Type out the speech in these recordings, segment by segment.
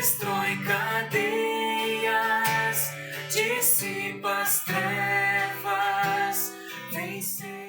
destrói cadeias, dissipa as trevas, vencer.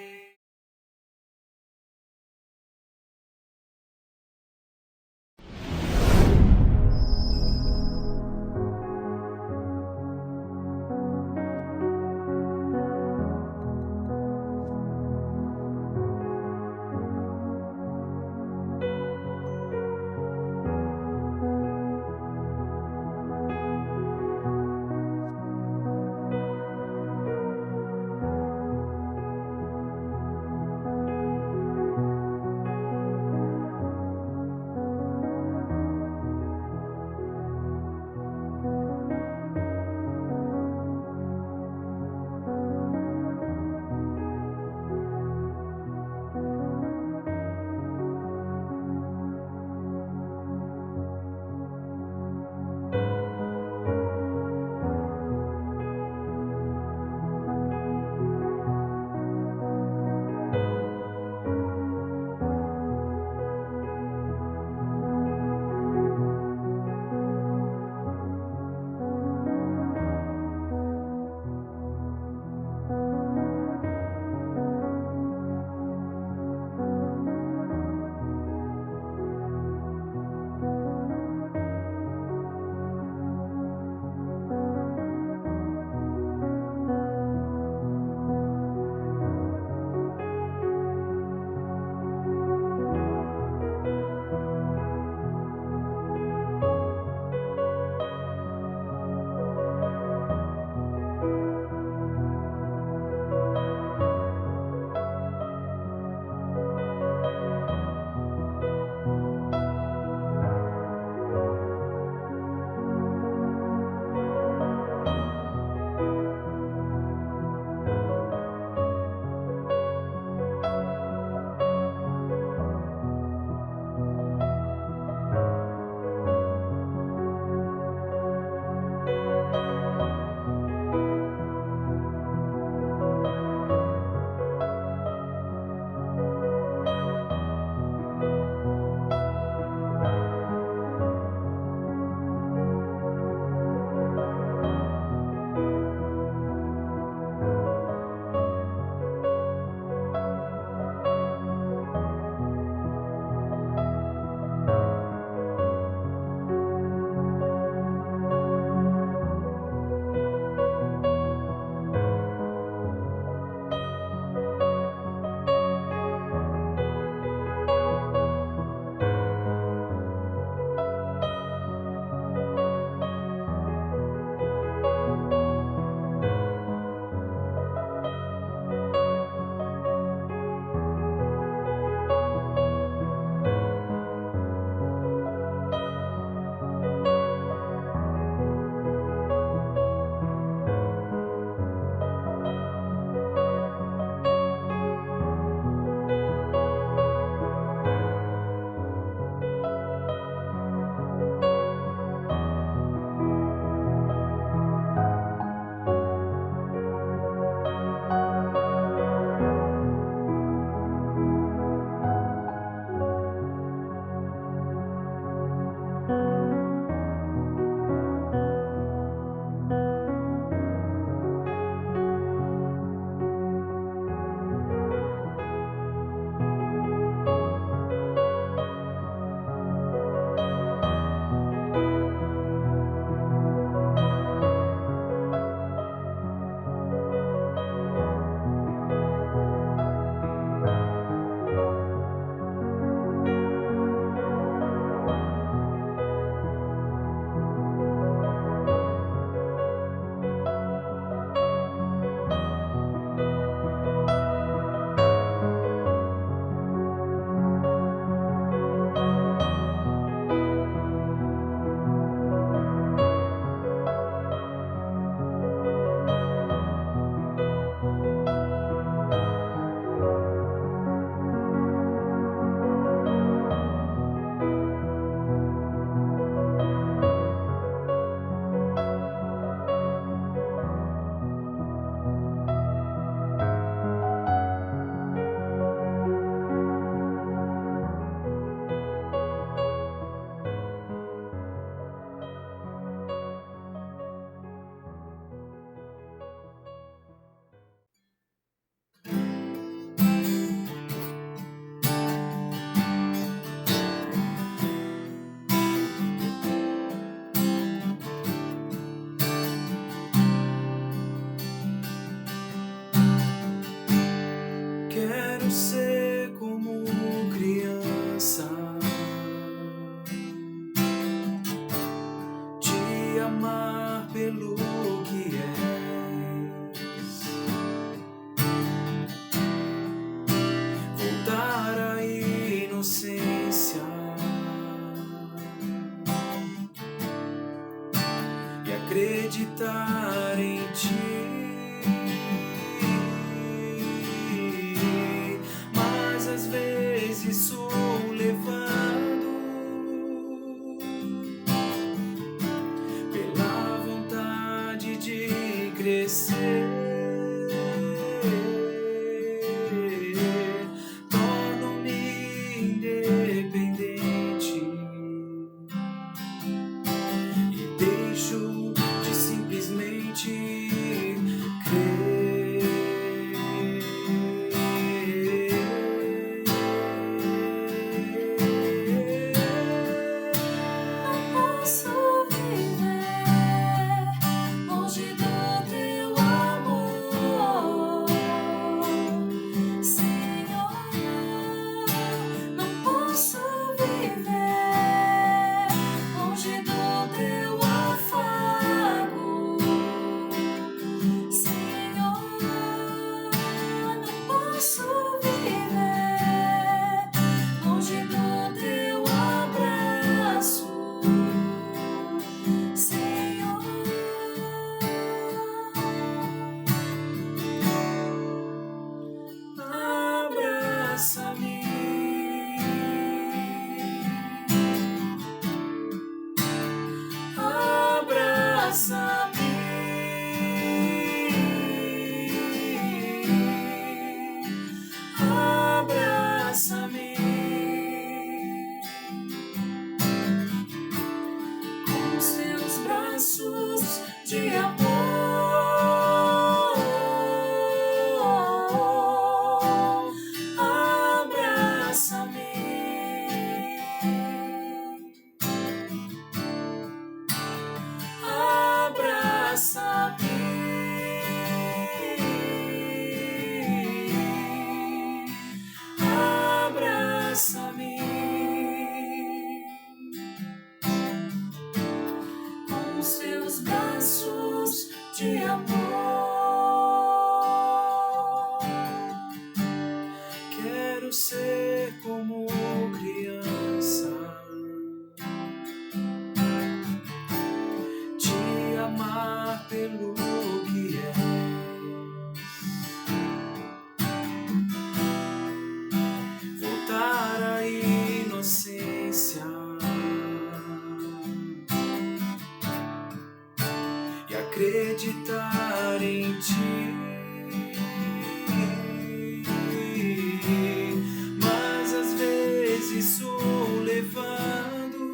acreditar em ti. Mas às vezes sou levado pela vontade de crescer. Torno-me independente e deixo de simplesmente crer. Não posso viver longe do teu amor, Senhor. Não posso viver longe do teu afago, Senhor. Não posso viver longe do teu abraço, Senhor. Abraça-me, abraça-me, Com seus braços de amor, abraça-me, abraça-me, com seus braços de amor. quero ser como criança, te amar pelo que és, voltar à inocência e acreditar em ti. Mas às vezes sou levado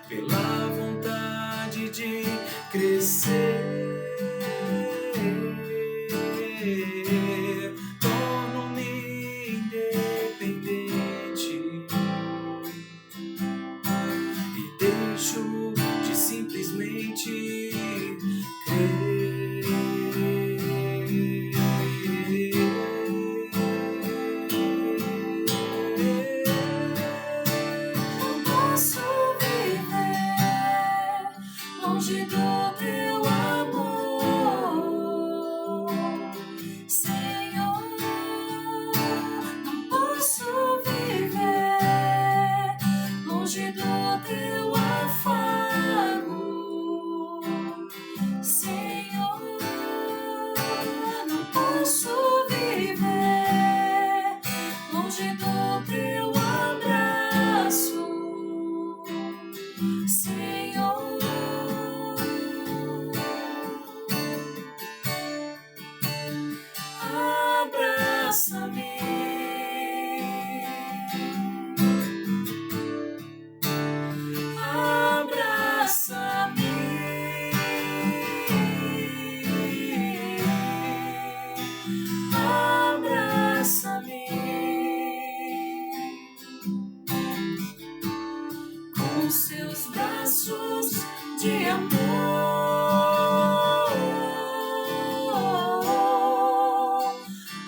pela vontade de crescer. Torno-me independente e deixo de simplesmente Não posso viver longe do teu amor, Senhor. Não posso viver longe do teu afago, Senhor. Não posso viver longe do teu abraço, Senhor. abraça-me, abraça-me, Com seus braços de amor,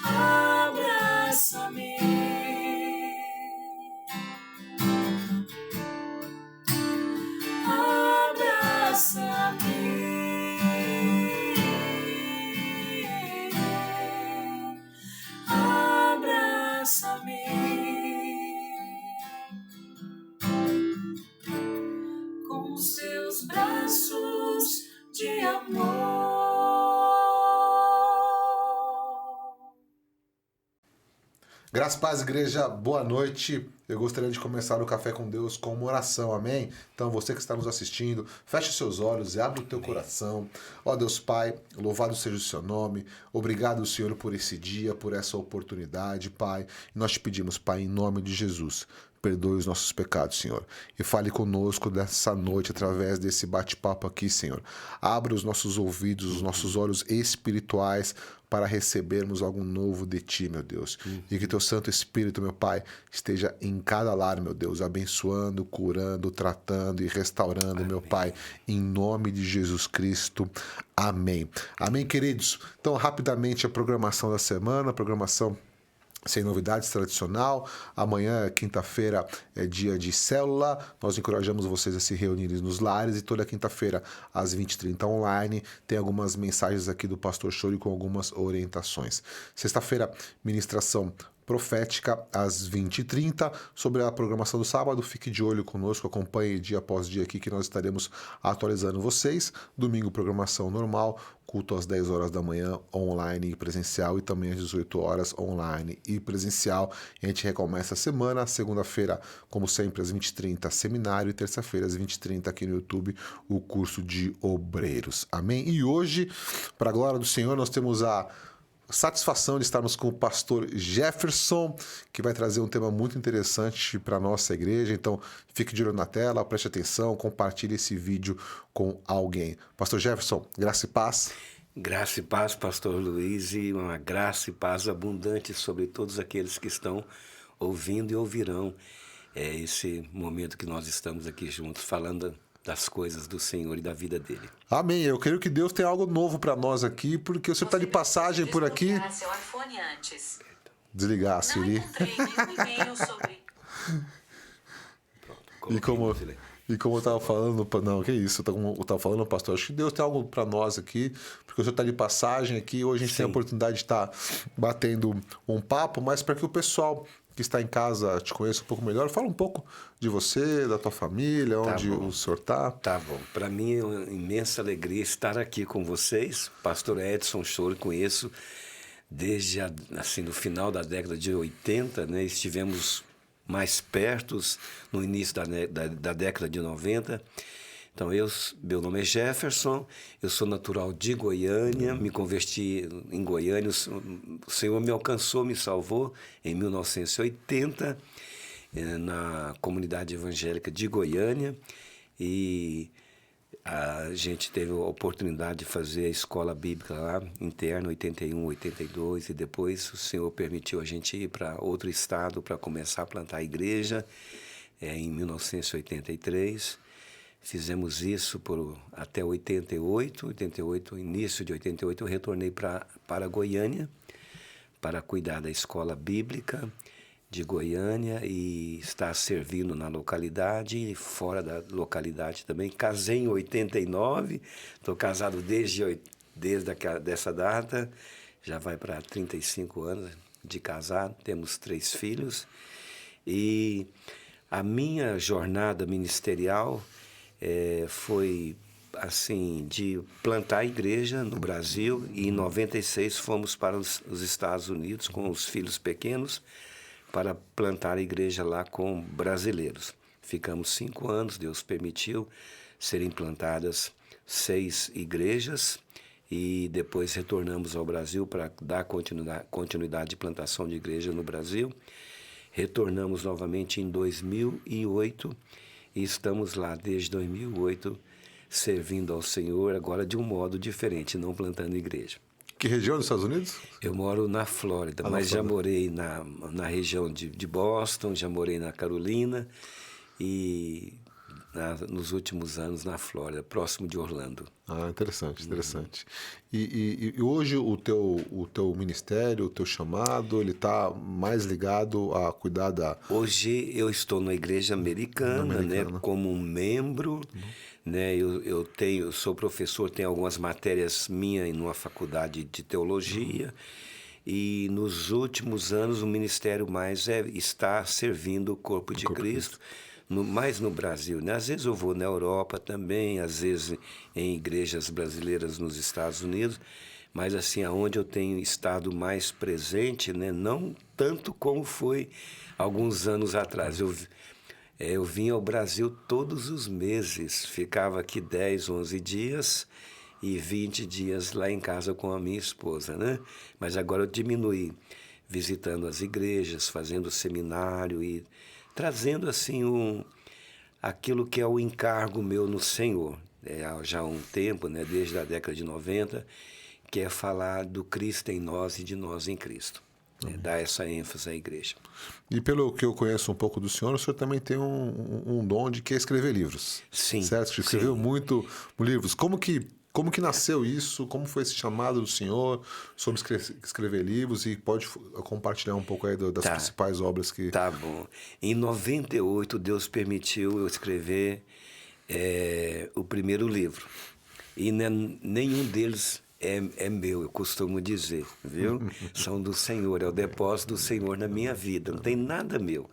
abraça-me, braços de amor. Graças a Paz, igreja, boa noite. Eu gostaria de começar o Café com Deus com uma oração, amém? Então, você que está nos assistindo, feche os seus olhos e abre o teu coração. Ó Deus Pai, louvado seja o seu nome. Obrigado, Senhor, por esse dia, por essa oportunidade, Pai. E nós te pedimos, Pai, em nome de Jesus, perdoe os nossos pecados, Senhor. E fale conosco nessa noite, através desse bate-papo aqui, Senhor. Abra os nossos ouvidos, os nossos olhos espirituais, para recebermos algo novo de Ti, meu Deus. E que Teu Santo Espírito, meu Pai, esteja em cada lar, meu Deus, abençoando, curando, tratando e restaurando, amém, meu Pai, em nome de Jesus Cristo. Amém. Amém, queridos? Então, rapidamente, a programação da semana, a programação sem novidades, tradicional. Amanhã, quinta-feira, é dia de célula. Nós encorajamos vocês a se reunirem nos lares e toda quinta-feira, às 20h30 online, tem algumas mensagens aqui do Pastor Chori com algumas orientações. Sexta-feira, ministração profética às 20h30. Sobre a programação do sábado, fique de olho conosco, acompanhe dia após dia aqui que nós estaremos atualizando vocês. Domingo, programação normal, culto às 10 horas da manhã, online e presencial, e também às 18 horas, online e presencial. E a gente recomeça a semana, segunda-feira, como sempre, às 20h30, seminário, e terça-feira, às 20h30, aqui no YouTube, o curso de obreiros. Amém? E hoje, para a glória do Senhor, nós temos a satisfação de estarmos com o pastor Jefferson, que vai trazer um tema muito interessante para a nossa igreja. Então, fique de olho na tela, preste atenção, compartilhe esse vídeo com alguém. Pastor Jefferson, graça e paz. Graça e paz, pastor Luiz, e uma graça e paz abundante sobre todos aqueles que estão ouvindo e ouvirão esse momento que nós estamos aqui juntos, falando das coisas do Senhor e da vida dele. Amém. Eu creio que Deus tem algo novo para nós aqui, porque você está de passagem por aqui. Seu iPhone antes. Desligar a Siri. Não encontrei nenhum e-mail sobre... E como eu estava falando, não, que isso, eu estava falando, pastor, acho que Deus tem algo para nós aqui, porque o senhor está de passagem aqui, hoje a gente tem a oportunidade de estar batendo um papo, mas para que o pessoal que está em casa te conheça um pouco melhor, fala um pouco de você, da tua família, onde o senhor está. Tá bom. Para mim é uma imensa alegria estar aqui com vocês. Pastor Edson Chori, conheço desde assim, no final da década de 80, né? Estivemos mais perto no início da década de 90. Então, meu nome é Jefferson, eu sou natural de Goiânia, me converti em Goiânia, o Senhor me alcançou, me salvou em 1980, na comunidade evangélica de Goiânia, e a gente teve a oportunidade de fazer a escola bíblica lá, interna, 81, 82, e depois o Senhor permitiu a gente ir para outro estado para começar a plantar a igreja, em 1983. Fizemos isso até 88, início de 88, eu retornei para Goiânia, para cuidar da escola bíblica de Goiânia e estar servindo na localidade e fora da localidade também. Casei em 89, estou casado desde dessa data, já vai para 35 anos de casado, temos 3 filhos. E a minha jornada ministerial foi assim, de plantar a igreja no Brasil, e em 96 fomos para os Estados Unidos com os filhos pequenos para plantar a igreja lá com brasileiros. Ficamos 5 anos, Deus permitiu serem plantadas 6 igrejas e depois retornamos ao Brasil para dar continuidade de plantação de igreja no Brasil. Retornamos novamente em 2008 e estamos lá desde 2008 servindo ao Senhor, agora de um modo diferente, não plantando igreja. Que região dos Estados Unidos? Eu moro na Flórida, mas já morei na região de Boston, já morei na Carolina e nos últimos anos na Flórida, próximo de Orlando. Ah, interessante. E hoje o teu ministério, o teu chamado, ele está mais ligado a cuidar da... Hoje eu estou na igreja americana, né, como um membro, né, eu sou professor, tenho algumas matérias minhas numa faculdade de teologia, e nos últimos anos o ministério mais está servindo o corpo de Cristo. mais no Brasil, né? Às vezes eu vou na Europa também, às vezes em igrejas brasileiras nos Estados Unidos, mas assim, aonde eu tenho estado mais presente, né? Não tanto como foi alguns anos atrás. Eu vim ao Brasil todos os meses, ficava aqui 10, 11 dias e 20 dias lá em casa com a minha esposa, né? Mas agora eu diminui, visitando as igrejas, fazendo seminário e trazendo assim aquilo que é o encargo meu no Senhor. Já há um tempo, né, desde a década de 90, que é falar do Cristo em nós e de nós em Cristo. Dar essa ênfase à igreja. E pelo que eu conheço um pouco do senhor também tem um dom de que é escrever livros. Sim. Certo? Você escreveu sim. muito livros. Como que nasceu isso? Como foi esse chamado do senhor sobre escrever livros? E pode compartilhar um pouco aí das principais obras que... Tá bom. Em 98, Deus permitiu eu escrever o primeiro livro. E nenhum deles é meu, eu costumo dizer, viu? São do Senhor, é o depósito do Senhor na minha vida, não tem nada meu.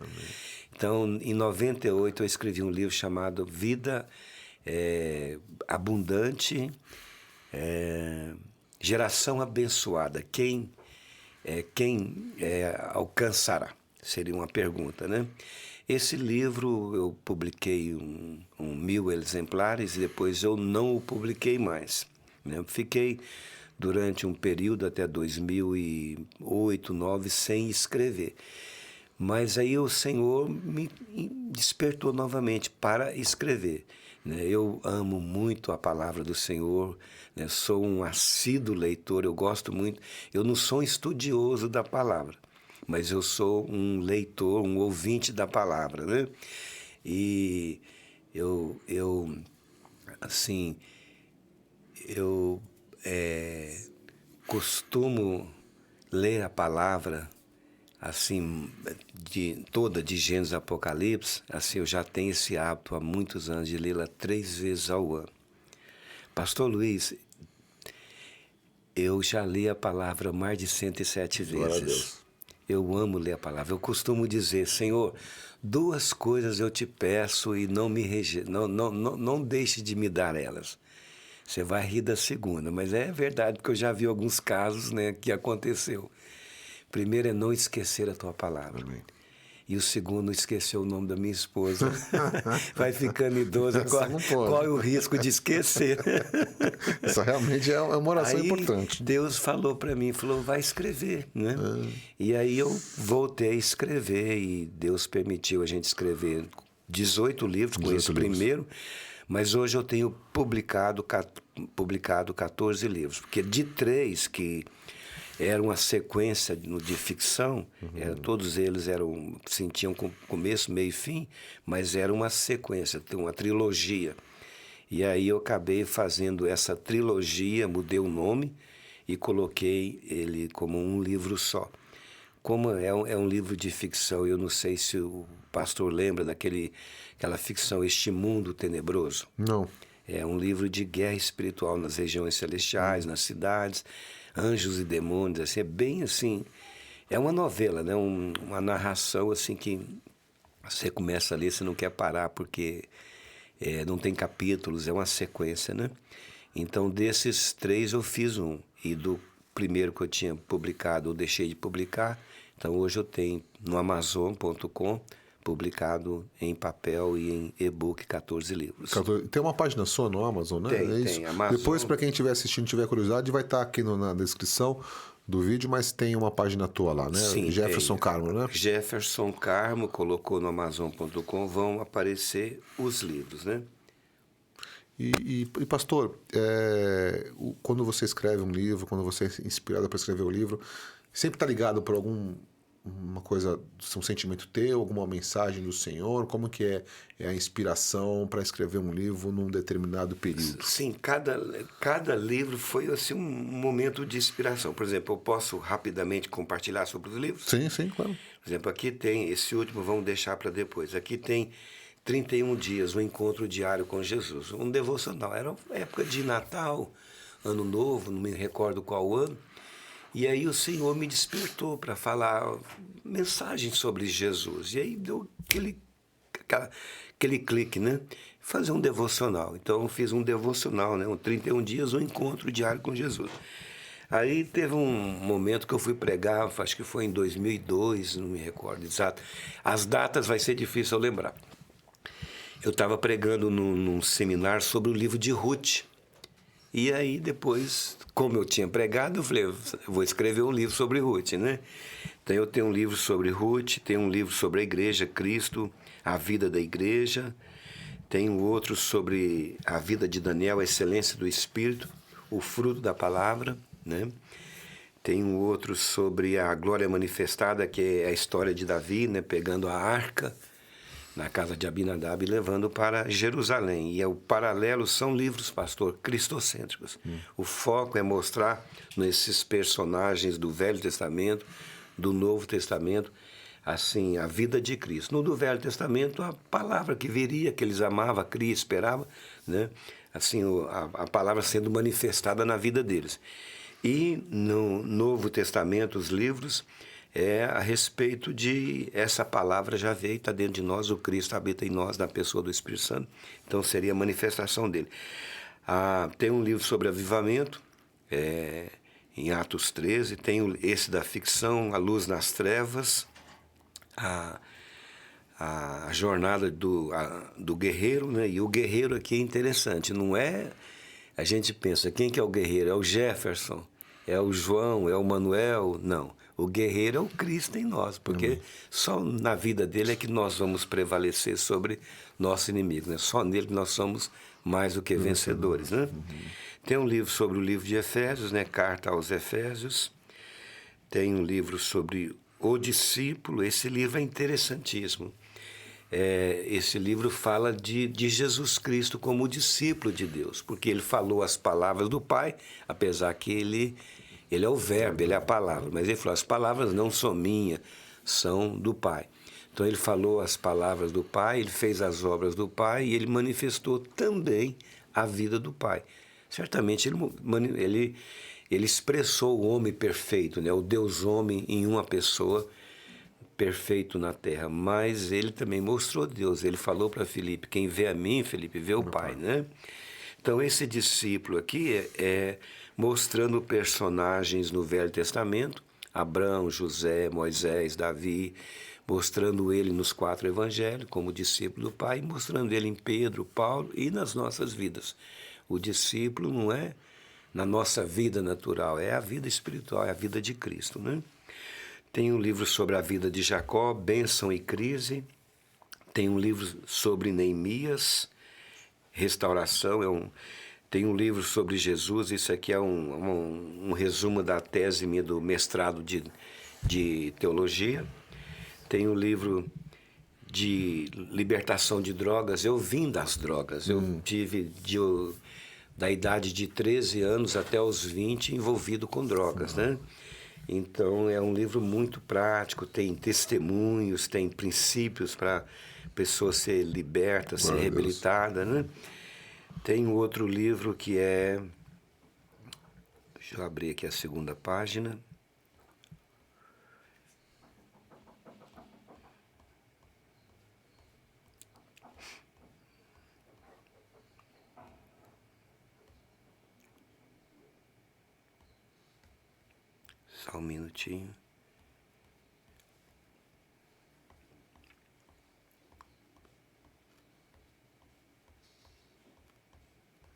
Então, em 98, eu escrevi um livro chamado Vida Abundante, Geração Abençoada. Quem alcançará? Seria uma pergunta, né? Esse livro eu publiquei 1.000 exemplares e depois eu não o publiquei mais. Né? Fiquei durante um período até 2008, 2009 sem escrever. Mas aí o Senhor me despertou novamente para escrever. Né? Eu amo muito a palavra do Senhor, né? Sou um assíduo leitor, eu gosto muito. Eu não sou um estudioso da palavra, mas eu sou um leitor, um ouvinte da palavra, né? E eu costumo ler a palavra assim toda de Gênesis e Apocalipse. Assim, eu já tenho esse hábito há muitos anos de lê-la 3 vezes ao ano. Pastor Luiz, eu já li a palavra mais de 107 vezes. Eu amo ler a palavra. Eu costumo dizer: Senhor, 2 coisas eu te peço e não deixe de me dar elas. Você vai rir da segunda, mas é verdade, porque eu já vi alguns casos, né, que aconteceu. Primeiro é não esquecer a tua palavra. Amém. E o segundo, não esquecer o nome da minha esposa. Vai ficando idoso, qual é o risco de esquecer? Isso realmente é uma oração importante. Deus falou para mim, falou, vai escrever, né? E aí eu voltei a escrever e Deus permitiu a gente escrever 18 livros com esse primeiro, mas hoje eu tenho publicado 14 livros, porque de 3 que era uma sequência de ficção, todos eles tinham começo, meio e fim, mas era uma sequência, uma trilogia. E aí eu acabei fazendo essa trilogia, mudei o nome e coloquei ele como um livro só. Como é um livro de ficção, eu não sei se o pastor lembra daquela ficção Este Mundo Tenebroso. Não. É um livro de guerra espiritual nas regiões celestiais, nas cidades, anjos e demônios, assim, é bem assim, é uma novela, né? Uma narração assim que você começa a ler, você não quer parar, porque não tem capítulos, é uma sequência, né? Então, desses 3 eu fiz um, e do primeiro que eu tinha publicado, eu deixei de publicar, então hoje eu tenho no Amazon.com, publicado em papel e em e-book 14 livros. Tem uma página sua no Amazon, né? Tem, Amazon. Depois, para quem estiver assistindo e tiver curiosidade, vai estar aqui na descrição do vídeo, mas tem uma página tua lá, né? Sim, Jefferson Carmo, né? Jefferson Carmo, colocou no Amazon.com, vão aparecer os livros, né? E pastor, quando você escreve um livro, quando você é inspirado para escrever o livro, sempre está ligado por uma coisa, um sentimento teu, alguma mensagem do Senhor? Como que é a inspiração para escrever um livro num determinado período? Sim, cada livro foi assim, um momento de inspiração. Por exemplo, eu posso rapidamente compartilhar sobre os livros? Sim, claro. Por exemplo, aqui tem, esse último vamos deixar para depois, aqui tem 31 dias, um encontro diário com Jesus, um devocional. Era época de Natal, Ano Novo, não me recordo qual ano. E aí o Senhor me despertou para falar mensagens sobre Jesus. E aí deu aquele clique, né? Fazer um devocional. Então eu fiz um devocional, né? 31 dias, um encontro diário com Jesus. Aí teve um momento que eu fui pregar, acho que foi em 2002, não me recordo exato. As datas vai ser difícil eu lembrar. Eu estava pregando num seminário sobre o livro de Ruth. E aí depois, como eu tinha pregado, eu falei, eu vou escrever um livro sobre Ruth, né? Então eu tenho um livro sobre Ruth, tenho um livro sobre a igreja, Cristo, a vida da igreja, tenho outro sobre a vida de Daniel, a excelência do Espírito, o fruto da palavra, né? Tem um outro sobre a glória manifestada, que é a história de Davi, né? Pegando a arca na casa de Abinadab e levando para Jerusalém. E o paralelo são livros, pastor, cristocêntricos. O foco é mostrar nesses personagens do Velho Testamento, do Novo Testamento, assim, a vida de Cristo. No do Velho Testamento, a palavra que viria, que eles amavam, criam, esperavam, né? Assim, a palavra sendo manifestada na vida deles. E no Novo Testamento, os livros, é a respeito de essa palavra já veio, está dentro de nós, o Cristo habita em nós, na pessoa do Espírito Santo, então seria a manifestação dele. Tem um livro sobre avivamento, em Atos 13, tem esse da ficção, A Luz nas Trevas, a jornada do guerreiro, né? E o guerreiro aqui é interessante, não é... A gente pensa, quem que é o guerreiro? É o Jefferson? É o João? É o Manuel? Não. O guerreiro é o Cristo em nós, porque só na vida dele é que nós vamos prevalecer sobre nosso inimigo, né? Só nele que nós somos mais do que vencedores, né? Tem um livro sobre o livro de Efésios, né? Carta aos Efésios. Tem um livro sobre o discípulo. Esse livro é interessantíssimo. Esse livro fala de Jesus Cristo como o discípulo de Deus, porque ele falou as palavras do Pai, apesar que ele é o verbo, ele é a palavra, mas ele falou, as palavras não são minhas, são do Pai. Então ele falou as palavras do Pai, ele fez as obras do Pai e ele manifestou também a vida do Pai. Certamente ele expressou o homem perfeito, né? O Deus homem em uma pessoa, perfeito na terra, mas ele também mostrou Deus. Ele falou para Filipe, quem vê a mim, Filipe, vê o Pai, né? Então esse discípulo aqui é mostrando personagens no Velho Testamento, Abraão, José, Moisés, Davi, mostrando ele nos 4 evangelhos como discípulo do Pai, mostrando ele em Pedro, Paulo e nas nossas vidas. O discípulo não é na nossa vida natural, é a vida espiritual, é a vida de Cristo, né? Tem um livro sobre a vida de Jacó, Bênção e Crise. Tem um livro sobre Neemias, Restauração. Tem um livro sobre Jesus, isso aqui é um resumo da tese minha do mestrado de teologia. Tem um livro de libertação de drogas. Eu vim das drogas. Eu tive da idade de 13 anos até os 20 envolvido com drogas, né? Então, é um livro muito prático, tem testemunhos, tem princípios para a pessoa ser liberta, ser reabilitada, né? Tem um outro livro que é... Deixa eu abrir aqui a segunda página. Só um minutinho.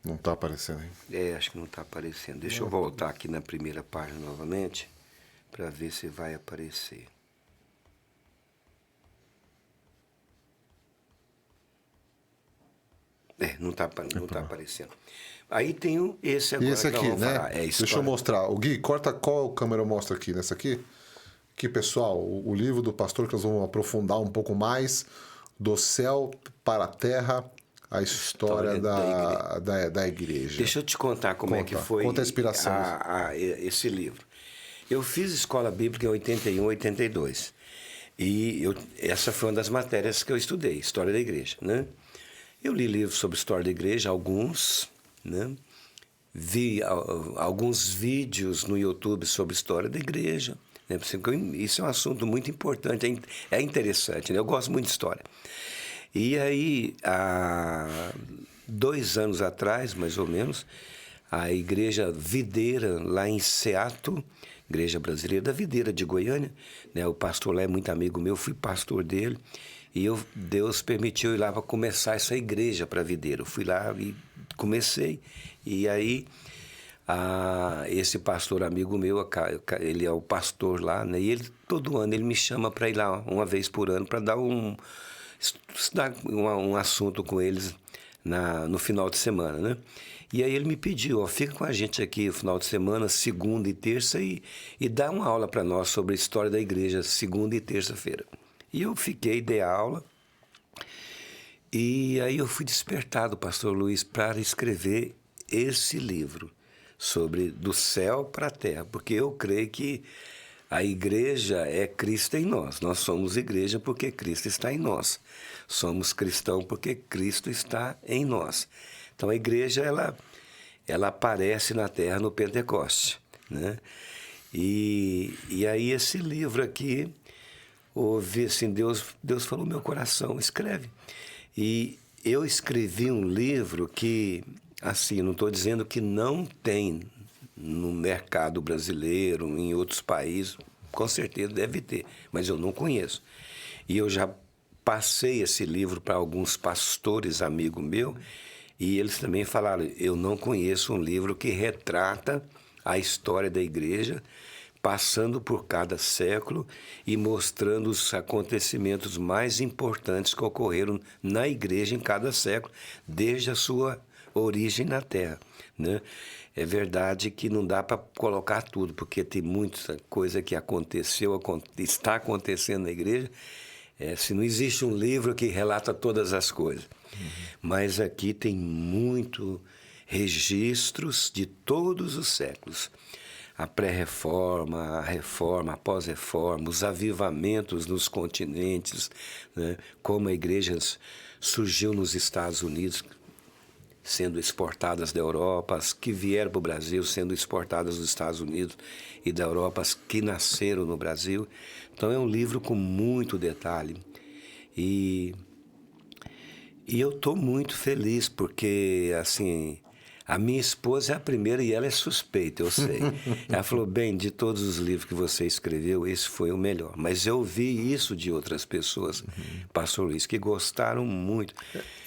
Não está aparecendo, hein? Acho que não está aparecendo. Deixa eu voltar aqui na primeira página novamente, para ver se vai aparecer. Não está aparecendo. Aí tem esse agora. E esse aqui, né? Falar. Deixa eu mostrar. O Gui, corta qual câmera eu mostro aqui? Nessa aqui? Aqui, pessoal, o livro do pastor que nós vamos aprofundar um pouco mais. Do céu para a terra, a história da igreja. Deixa eu te contar como é que foi. Conta a inspiração. Esse livro. Eu fiz escola bíblica em 81, 82. E essa foi uma das matérias que eu estudei, História da Igreja, né? Eu li livros sobre História da Igreja, alguns, né? Vi alguns vídeos no YouTube sobre História da Igreja, né? Isso é um assunto muito importante, é interessante, né? Eu gosto muito de história. E aí, há 2 anos atrás, mais ou menos, a igreja Videira, lá em Seattle, igreja brasileira da Videira de Goiânia, né? O pastor lá é muito amigo meu, fui pastor dele, e Deus permitiu eu ir lá para começar essa igreja para Videira. Eu fui lá e comecei, e aí esse pastor amigo meu, ele é o pastor lá, né? E ele, todo ano, ele me chama para ir lá uma vez por ano para dar estudar um assunto com eles no final de semana, né? E aí ele me pediu, ó, fica com a gente aqui no final de semana, segunda e terça, e dá uma aula para nós sobre a história da igreja, segunda e terça-feira. E eu fiquei, dei a aula, e aí eu fui despertado, pastor Luiz, para escrever esse livro sobre do céu para a terra, porque eu creio que a igreja é Cristo em nós. Nós somos igreja porque Cristo está em nós. Somos cristãos porque Cristo está em nós. Então a igreja ela aparece na terra no Pentecoste, né? E aí esse livro aqui, ouvi assim, Deus falou no meu coração, escreve. E eu escrevi um livro que, assim, não estou dizendo que não tem no mercado brasileiro, em outros países, com certeza deve ter, mas eu não conheço. E eu já passei esse livro para alguns pastores amigos meus, e eles também falaram, eu não conheço um livro que retrata a história da igreja, passando por cada século e mostrando os acontecimentos mais importantes que ocorreram na igreja em cada século, desde a sua origem na terra, né? É verdade que não dá para colocar tudo, porque tem muita coisa que aconteceu, está acontecendo na igreja. Se não existe um livro que relata todas as coisas. Mas aqui tem muito registros de todos os séculos. A pré-reforma, a reforma, a pós-reforma, os avivamentos nos continentes, né? Como a igreja surgiu nos Estados Unidos, sendo exportadas da Europa, as que vieram para o Brasil sendo exportadas dos Estados Unidos e da Europa, as que nasceram no Brasil. Então é um livro com muito detalhe. E eu estou muito feliz porque, assim, a minha esposa é a primeira e ela é suspeita, eu sei. Ela falou, bem, de todos os livros que você escreveu, esse foi o melhor. Mas eu vi isso de outras pessoas, pastor Luiz, que gostaram muito.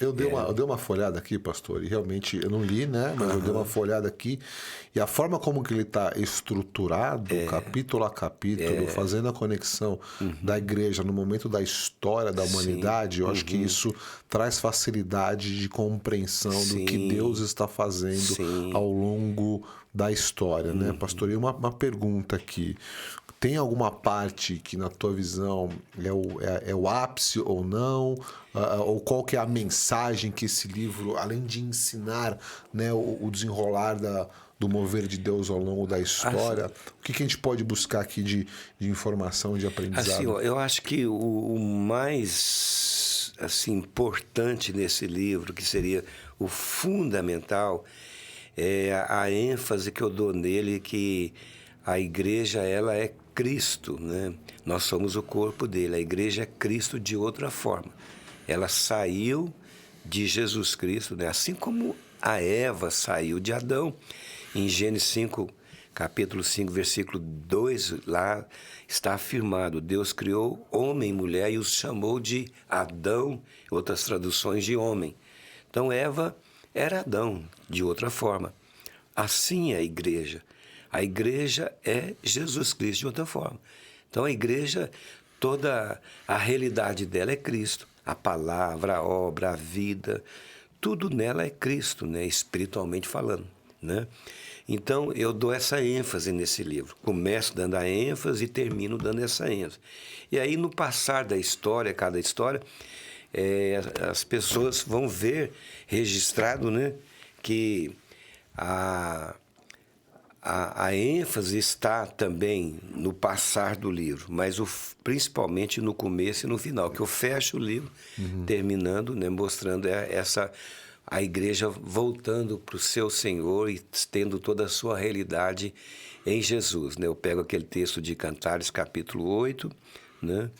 Eu dei uma folhada aqui, pastor, e realmente eu não li, né? Mas eu dei uma folhada aqui. E a forma como que ele está estruturado, capítulo a capítulo, fazendo a conexão da igreja no momento da história da humanidade, eu acho que isso traz facilidade de compreensão do que Deus está fazendo ao longo da história, né, pastor? E uma pergunta aqui. Tem alguma parte que, na tua visão, é o ápice ou não? Ou qual que é a mensagem que esse livro, além de ensinar, né, o desenrolar do mover de Deus ao longo da história, o que a gente pode buscar aqui de informação, de aprendizado? Assim, eu acho que o mais importante nesse livro, que seria o fundamental, é a ênfase que eu dou nele, que a igreja ela é Cristo, né? Nós somos o corpo dele, a igreja é Cristo de outra forma. Ela saiu de Jesus Cristo, né? Assim como a Eva saiu de Adão. Em Gênesis 5, capítulo 5, versículo 2, lá está afirmado, Deus criou homem e mulher e os chamou de Adão, outras traduções de homem. Então Eva era Adão, de outra forma. Assim é a igreja. A igreja é Jesus Cristo, de outra forma. Então a igreja, toda a realidade dela é Cristo. A palavra, a obra, a vida, tudo nela é Cristo, né? Espiritualmente falando, né? Então eu dou essa ênfase nesse livro. Começo dando a ênfase e termino dando essa ênfase. E aí no passar da história, cada história, as pessoas vão ver registrado, né, que a ênfase está também no passar do livro, mas principalmente no começo e no final, que eu fecho o livro, terminando, né, mostrando a igreja voltando para o seu Senhor e tendo toda a sua realidade em Jesus, né? Eu pego aquele texto de Cantares, capítulo 8, né,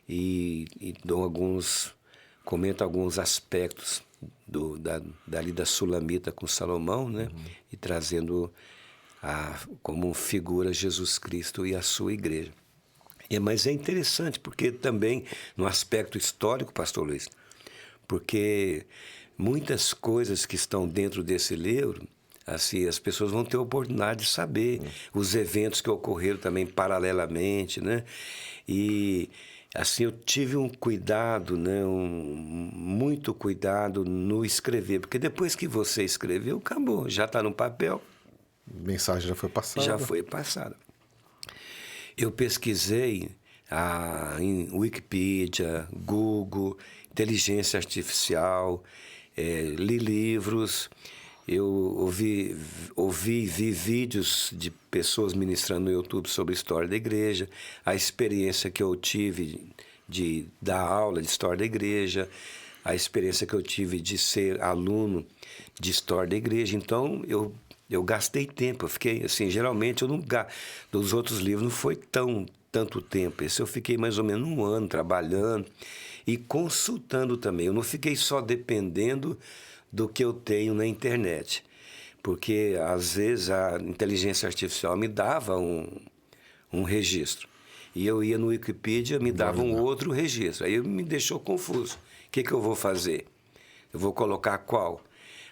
e dou alguns comenta alguns aspectos dali da Sulamita com Salomão, né? E trazendo como figura Jesus Cristo e a sua igreja. Mas é interessante, porque também, no aspecto histórico, pastor Luiz, porque muitas coisas que estão dentro desse livro, assim, as pessoas vão ter a oportunidade de saber os eventos que ocorreram também paralelamente, né? E assim, eu tive um cuidado, né? Muito cuidado no escrever, porque depois que você escreveu, acabou, já está no papel. A mensagem já foi passada. Já foi passada. Eu pesquisei em Wikipedia, Google, inteligência artificial, li livros, eu ouvi e vi vídeos de pessoas ministrando no YouTube sobre a história da igreja, a experiência que eu tive de dar aula de história da igreja, a experiência que eu tive de ser aluno de história da igreja. Então, eu gastei tempo, eu fiquei assim, geralmente dos outros livros não foi tanto tempo. Esse eu fiquei mais ou menos 1 ano trabalhando e consultando também. Eu não fiquei só dependendo do que eu tenho na internet, porque às vezes a inteligência artificial me dava um registro e eu ia no Wikipedia, me dava um outro registro. Aí me deixou confuso. O que eu vou fazer? Eu vou colocar qual?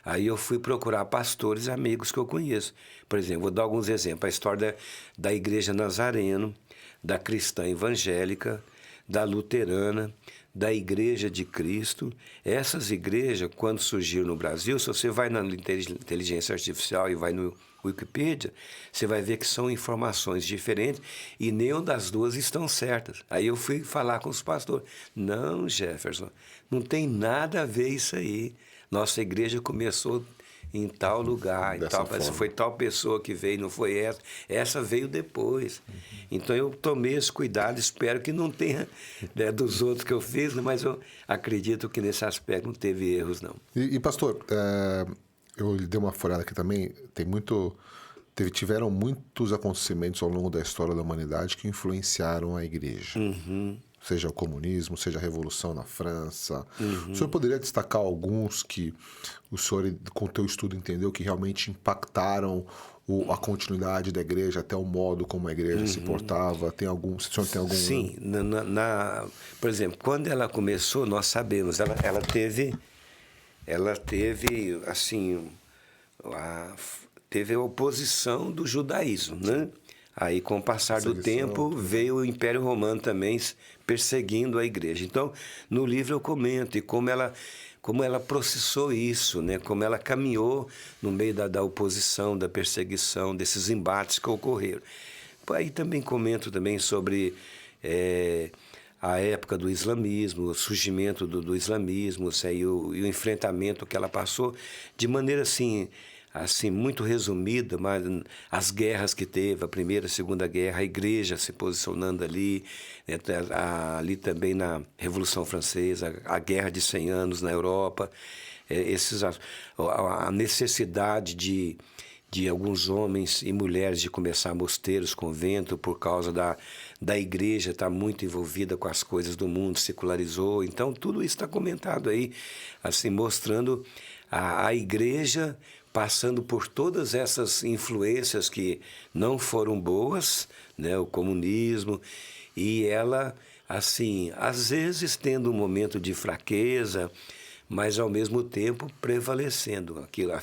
Aí eu fui procurar pastores amigos que eu conheço. Por exemplo, vou dar alguns exemplos. A história da Igreja Nazareno, da Cristã Evangélica, da Luterana, da Igreja de Cristo. Essas igrejas, quando surgiram no Brasil, se você vai na inteligência artificial e vai no Wikipedia, você vai ver que são informações diferentes e nenhuma das duas estão certas. Aí eu fui falar com os pastores. Não, Jefferson, não tem nada a ver isso aí. Nossa igreja começou em tal lugar, foi tal pessoa que veio, não foi essa. Essa veio depois. Então eu tomei esse cuidado, espero que não tenha dos outros que eu fiz, mas eu acredito que nesse aspecto não teve erros, não. E pastor, eu dei uma folhada aqui também, tiveram muitos acontecimentos ao longo da história da humanidade que influenciaram a igreja. Seja o comunismo, seja a Revolução na França. O senhor poderia destacar alguns que o senhor, com o teu estudo, entendeu que realmente impactaram a continuidade da igreja, até o modo como a igreja se portava? O senhor tem algum... Sim. Por exemplo, quando ela começou, nós sabemos, ela teve assim, teve a oposição do judaísmo, né? Aí, com o passar do tempo, veio o Império Romano também perseguindo a igreja. Então, no livro eu comento como ela processou isso, né? Como ela caminhou no meio da oposição, da perseguição, desses embates que ocorreram. Aí também comento também sobre a época do islamismo, o surgimento do islamismo, e o enfrentamento que ela passou de maneira assim muito resumida, mas as guerras que teve, a Primeira e a Segunda Guerra, a igreja se posicionando ali, né, ali também na Revolução Francesa, a Guerra de 100 Anos na Europa, a necessidade de alguns homens e mulheres de começar mosteiros, convento, por causa da igreja estar muito envolvida com as coisas do mundo, secularizou. Então, tudo isso está comentado aí, assim, mostrando a igreja passando por todas essas influências que não foram boas, né, o comunismo, e ela, assim, às vezes tendo um momento de fraqueza, mas ao mesmo tempo prevalecendo, aquilo,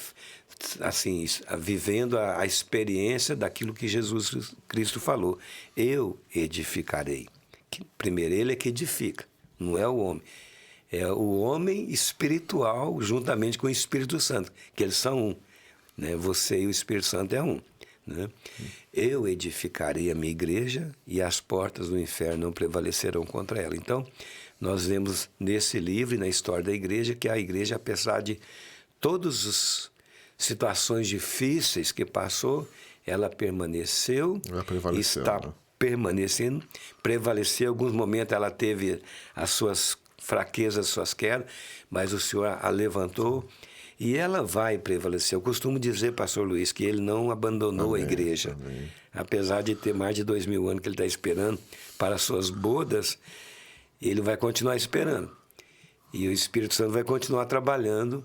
assim, vivendo a experiência daquilo que Jesus Cristo falou. Eu edificarei. Primeiro, ele é que edifica, não é o homem. É o homem espiritual juntamente com o Espírito Santo, que eles são um. Né? Você e o Espírito Santo é um. Né? Eu edificarei a minha igreja e as portas do inferno não prevalecerão contra ela. Então, nós vemos nesse livro e na história da igreja que a igreja, apesar de todas as situações difíceis que passou, ela permaneceu, está permanecendo, prevaleceu. Em alguns momentos ela teve as suas fraquezas, suas quedas, mas o Senhor a levantou e ela vai prevalecer. Eu costumo dizer, pastor Luiz, que ele não abandonou a igreja. Amém. Apesar de ter mais de 2000 anos que ele está esperando para as suas bodas, ele vai continuar esperando. E o Espírito Santo vai continuar trabalhando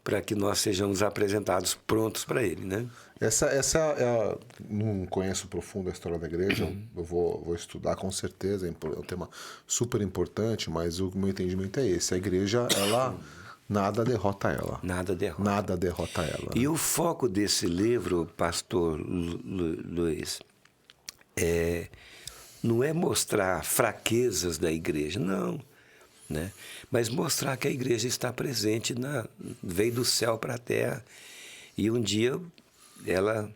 para que nós sejamos apresentados prontos para Ele, né? Essa não conheço profundo a história da igreja, eu vou estudar com certeza, é um tema super importante, mas o meu entendimento é esse. A igreja, ela, nada derrota ela. Nada derrota. Nada derrota ela. E o foco desse livro, pastor Luiz, não é mostrar fraquezas da igreja, não, né? Mas mostrar que a igreja está presente, veio do céu para a terra, e um dia ela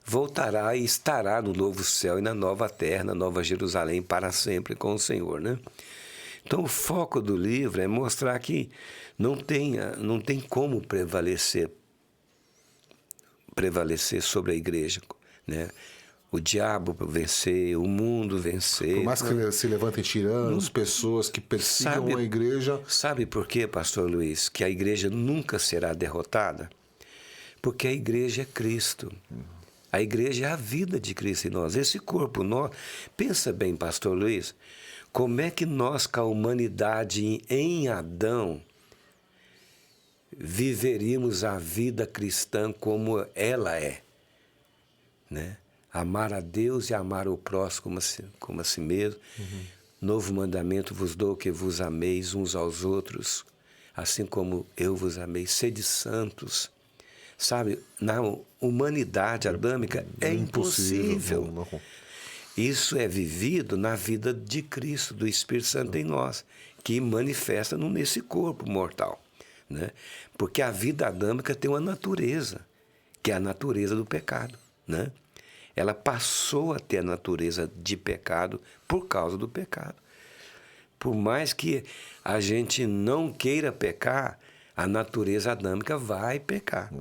voltará e estará no novo céu e na nova terra, na nova Jerusalém, para sempre com o Senhor, né? Então o foco do livro é mostrar que não tem como prevalecer sobre a igreja, né? O diabo vencer, o mundo vencer. Por mais que se levantem tiranos, pessoas que persigam a igreja. Sabe por quê, pastor Luiz, que a igreja nunca será derrotada? Porque a igreja é Cristo. A igreja é a vida de Cristo em nós. Esse corpo, pensa bem, pastor Luiz, como é que nós, com a humanidade em Adão, viveríamos a vida cristã como ela é, né? Amar a Deus e amar o próximo como a si mesmo. Novo mandamento vos dou, que vos ameis uns aos outros, assim como eu vos amei. Sede santos. Sabe, na humanidade adâmica é impossível. Não. Isso é vivido na vida de Cristo, do Espírito Santo em nós, que manifesta nesse corpo mortal, né? Porque a vida adâmica tem uma natureza, que é a natureza do pecado, né? Ela passou a ter a natureza de pecado por causa do pecado. Por mais que a gente não queira pecar, a natureza adâmica vai pecar.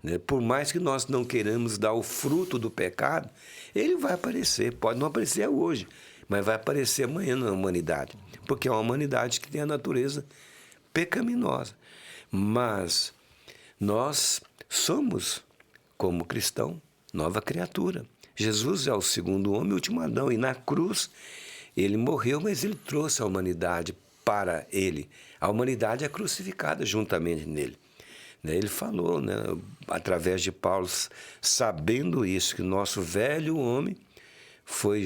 Né? Por mais que nós não queiramos dar o fruto do pecado, ele vai aparecer. Pode não aparecer hoje, mas vai aparecer amanhã na humanidade. Porque é uma humanidade que tem a natureza pecaminosa. Mas nós somos, como cristão, nova criatura. Jesus é o segundo homem, o último Adão. E na cruz ele morreu, mas ele trouxe a humanidade para ele. A humanidade é crucificada juntamente nele. Ele falou, né, através de Paulo, sabendo isso, que o nosso velho homem foi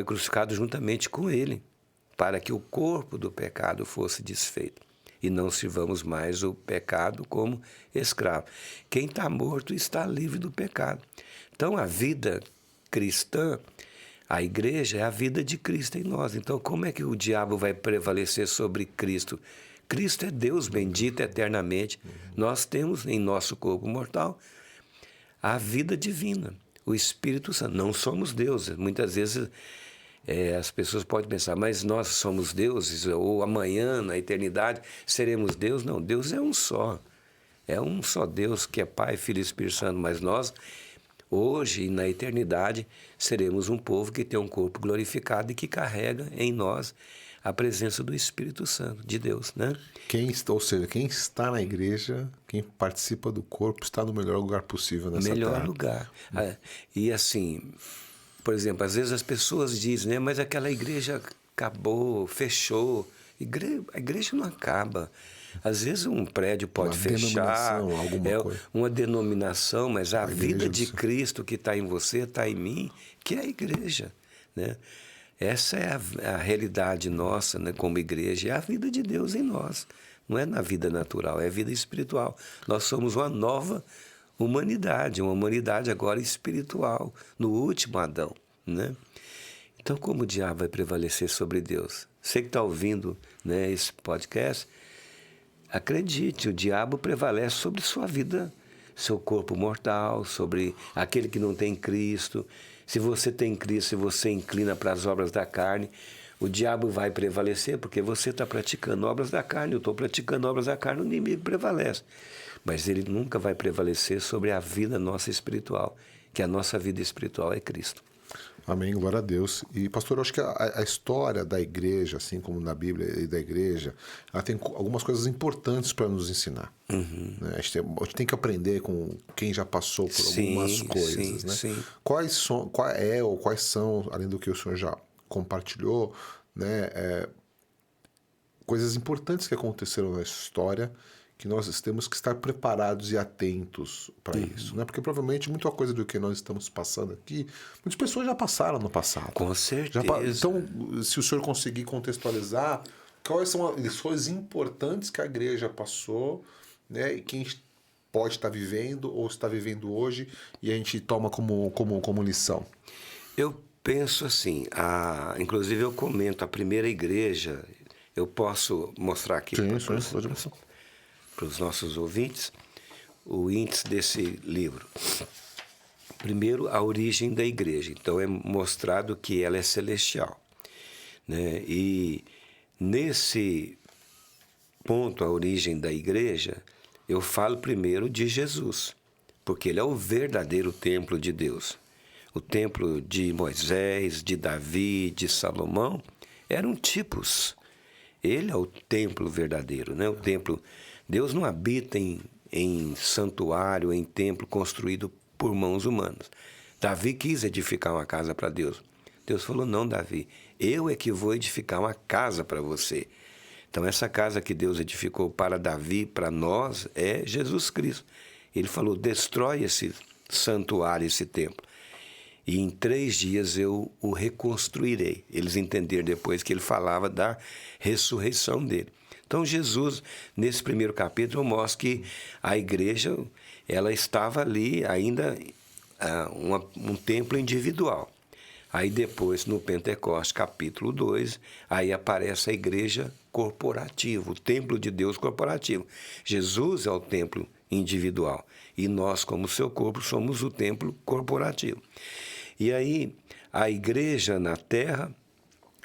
crucificado juntamente com ele, para que o corpo do pecado fosse desfeito. E não sirvamos mais o pecado como escravo. Quem está morto está livre do pecado. Então, a vida cristã, a igreja é a vida de Cristo em nós. Então, como é que o diabo vai prevalecer sobre Cristo? Cristo é Deus bendito eternamente. Nós temos em nosso corpo mortal a vida divina, o Espírito Santo. Não somos deuses. Muitas vezes as pessoas podem pensar, mas nós somos deuses, ou amanhã, na eternidade, seremos Deus. Não, Deus é um só. É um só Deus que é Pai, Filho e Espírito Santo. Mas nós, hoje e na eternidade, seremos um povo que tem um corpo glorificado e que carrega em nós a presença do Espírito Santo de Deus, né? Ou seja, quem está na igreja, quem participa do corpo, está no melhor lugar possível nessa terra. Melhor lugar. E assim, por exemplo, às vezes as pessoas dizem, né, mas aquela igreja acabou, fechou. A igreja não acaba. Às vezes um prédio pode fechar, uma denominação, mas a vida de Cristo que está em você, está em mim, que é a igreja, né? Essa é a realidade nossa, né, como igreja, é a vida de Deus em nós. Não é na vida natural, é a vida espiritual. Nós somos uma nova humanidade, uma humanidade agora espiritual, no último Adão, né? Então, como o diabo vai prevalecer sobre Deus? Você que está ouvindo, né, esse podcast, acredite, o diabo prevalece sobre sua vida, seu corpo mortal, sobre aquele que não tem Cristo. Se você tem Cristo, se você inclina para as obras da carne, o diabo vai prevalecer porque você está praticando obras da carne, eu estou praticando obras da carne, o inimigo prevalece. Mas ele nunca vai prevalecer sobre a vida nossa espiritual, que a nossa vida espiritual é Cristo. Amém, glória a Deus. E, pastor, eu acho que a história da igreja, assim como na Bíblia e da igreja, ela tem algumas coisas importantes para nos ensinar. Né? A gente tem que aprender com quem já passou por algumas coisas. Né? Sim. Quais são, além do que o senhor já compartilhou, né, coisas importantes que aconteceram na história que nós temos que estar preparados e atentos para isso, né? Porque provavelmente muita coisa do que nós estamos passando aqui, muitas pessoas já passaram no passado. Com certeza. Então, se o senhor conseguir contextualizar, quais são as lições importantes que a igreja passou, né? E quem pode estar vivendo ou está vivendo hoje e a gente toma como lição. Eu penso assim, inclusive eu comento, a primeira igreja, eu posso mostrar aqui para os nossos ouvintes o índice desse livro. Primeiro, a origem da igreja. Então, é mostrado que ela é celestial, né? E nesse ponto, a origem da igreja, eu falo primeiro de Jesus, porque ele é o verdadeiro templo de Deus. O templo de Moisés, de Davi, de Salomão, eram tipos. Ele é o templo verdadeiro, né? O templo. Deus não habita em santuário, em templo construído por mãos humanas. Davi quis edificar uma casa para Deus. Deus falou, não, Davi, eu é que vou edificar uma casa para você. Então, essa casa que Deus edificou para Davi, para nós, é Jesus Cristo. Ele falou, destrói esse santuário, esse templo. E em 3 dias eu o reconstruirei. Eles entenderam depois que ele falava da ressurreição dele. Então, Jesus, nesse primeiro capítulo, mostra que a igreja ela estava ali ainda um templo individual. Aí depois, no Pentecostes, capítulo 2, aí aparece a igreja corporativa, o templo de Deus corporativo. Jesus é o templo individual e nós, como seu corpo, somos o templo corporativo. E aí, a igreja na terra,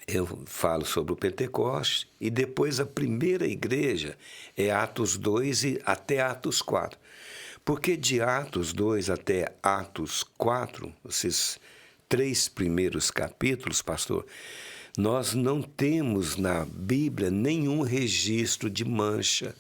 eu falo sobre o Pentecostes, e depois a primeira igreja é Atos 2 e até Atos 4. Porque de Atos 2 até Atos 4, esses 3 primeiros capítulos, pastor, nós não temos na Bíblia nenhum registro de mancha,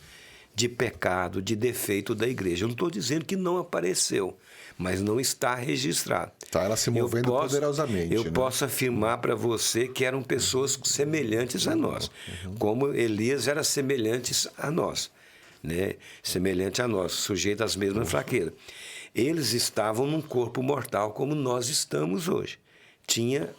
de pecado, de defeito da igreja. Eu não estou dizendo que não apareceu, mas não está registrado. Está ela se movendo poderosamente. Eu posso afirmar para você que eram pessoas semelhantes a nós, como Elias era semelhante a nós, né? Semelhante a nós, sujeito às mesmas fraquezas. Eles estavam num corpo mortal como nós estamos hoje. Tinha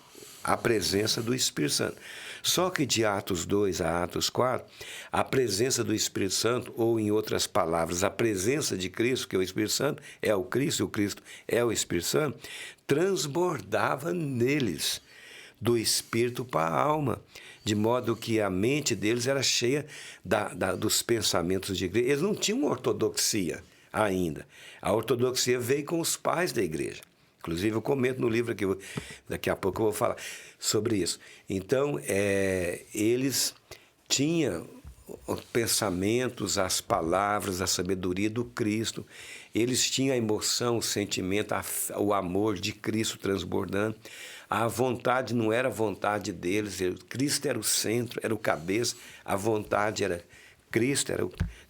a presença do Espírito Santo. Só que de Atos 2 a Atos 4, a presença do Espírito Santo, ou em outras palavras, a presença de Cristo, que é o Espírito Santo, é o Cristo, e o Cristo é o Espírito Santo, transbordava neles, do Espírito para a alma, de modo que a mente deles era cheia dos pensamentos de igreja. Eles não tinham ortodoxia ainda. A ortodoxia veio com os pais da igreja. Inclusive, eu comento no livro aqui, daqui a pouco eu vou falar sobre isso. Então, eles tinham os pensamentos, as palavras, a sabedoria do Cristo. Eles tinham a emoção, o sentimento, o amor de Cristo transbordando. A vontade não era a vontade deles, Cristo era o centro, era o cabeça, a vontade era Cristo,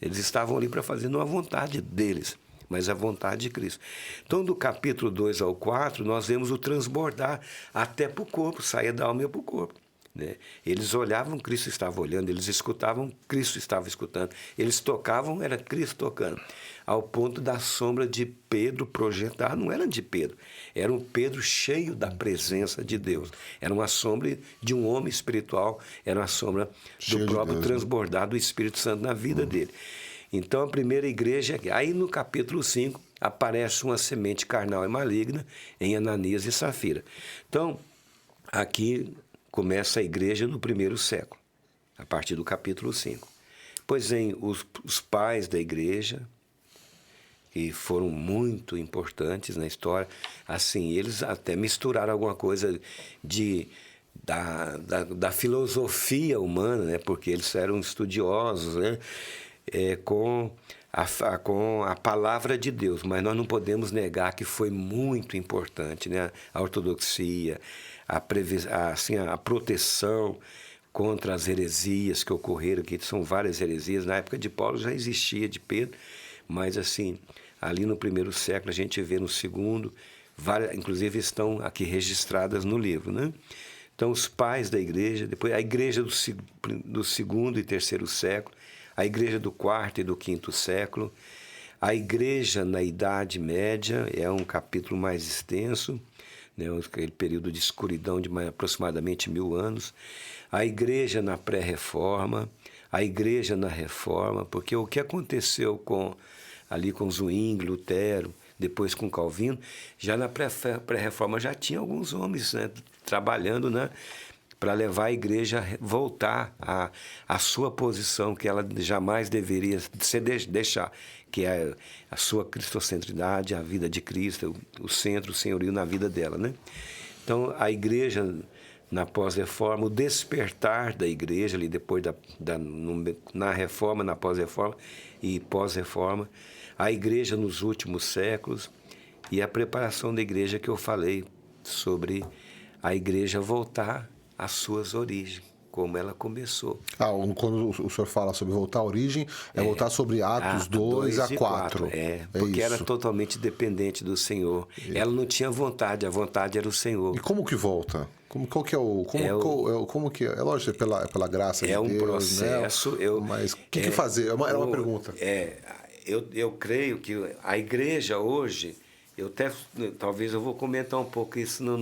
eles estavam ali para fazer não a vontade deles, mas a vontade de Cristo. Então, do capítulo 2 ao 4, nós vemos o transbordar até para o corpo, saía da alma e para o corpo. Né? Eles olhavam, Cristo estava olhando, eles escutavam, Cristo estava escutando, eles tocavam, era Cristo tocando, ao ponto da sombra de Pedro projetar, não era de Pedro, era um Pedro cheio da presença de Deus, era uma sombra de um homem espiritual, era uma sombra do próprio transbordar do Espírito Santo na vida dele. Então, a primeira igreja, aí no capítulo 5, aparece uma semente carnal e maligna em Ananias e Safira. Então, aqui começa a igreja no primeiro século, a partir do capítulo 5. Pois vem os pais da igreja, que foram muito importantes na história, assim, eles até misturaram alguma coisa da filosofia humana, né? Porque eles eram estudiosos, né? Com a palavra de Deus, mas nós não podemos negar que foi muito importante, né? A ortodoxia, a proteção contra as heresias que ocorreram, que são várias heresias. Na época de Paulo já existia, de Pedro, mas assim, ali no primeiro século, a gente vê no segundo, várias, inclusive estão aqui registradas no livro, né? Então, os pais da igreja, depois a igreja do segundo e terceiro século, a igreja do quarto e do quinto século, a igreja na Idade Média, é um capítulo mais extenso, né, aquele período de escuridão de aproximadamente 1000 anos, a igreja na pré-reforma, a igreja na reforma, porque o que aconteceu ali com Zwingli, Lutero, depois com Calvino, já na pré-reforma já tinha alguns homens, né, trabalhando, né, para levar a igreja a voltar à sua posição, que ela jamais deveria deixar, que é a sua cristocentridade, a vida de Cristo, o centro, o senhorio na vida dela, né? Então, a igreja na pós-reforma, o despertar da igreja, ali depois na reforma, na pós-reforma e pós-reforma, a igreja nos últimos séculos e a preparação da igreja que eu falei sobre a igreja voltar às suas origens, como ela começou. Quando o senhor fala sobre voltar à origem, voltar sobre Atos 2 a 4. Porque era totalmente dependente do Senhor. Ela não tinha vontade, a vontade era o Senhor. E como que volta? Qual que é como que é lógico, é pela graça de Deus, um processo, né? Mas o que fazer? Era uma pergunta. Eu creio que a igreja hoje, talvez eu vou comentar um pouco isso na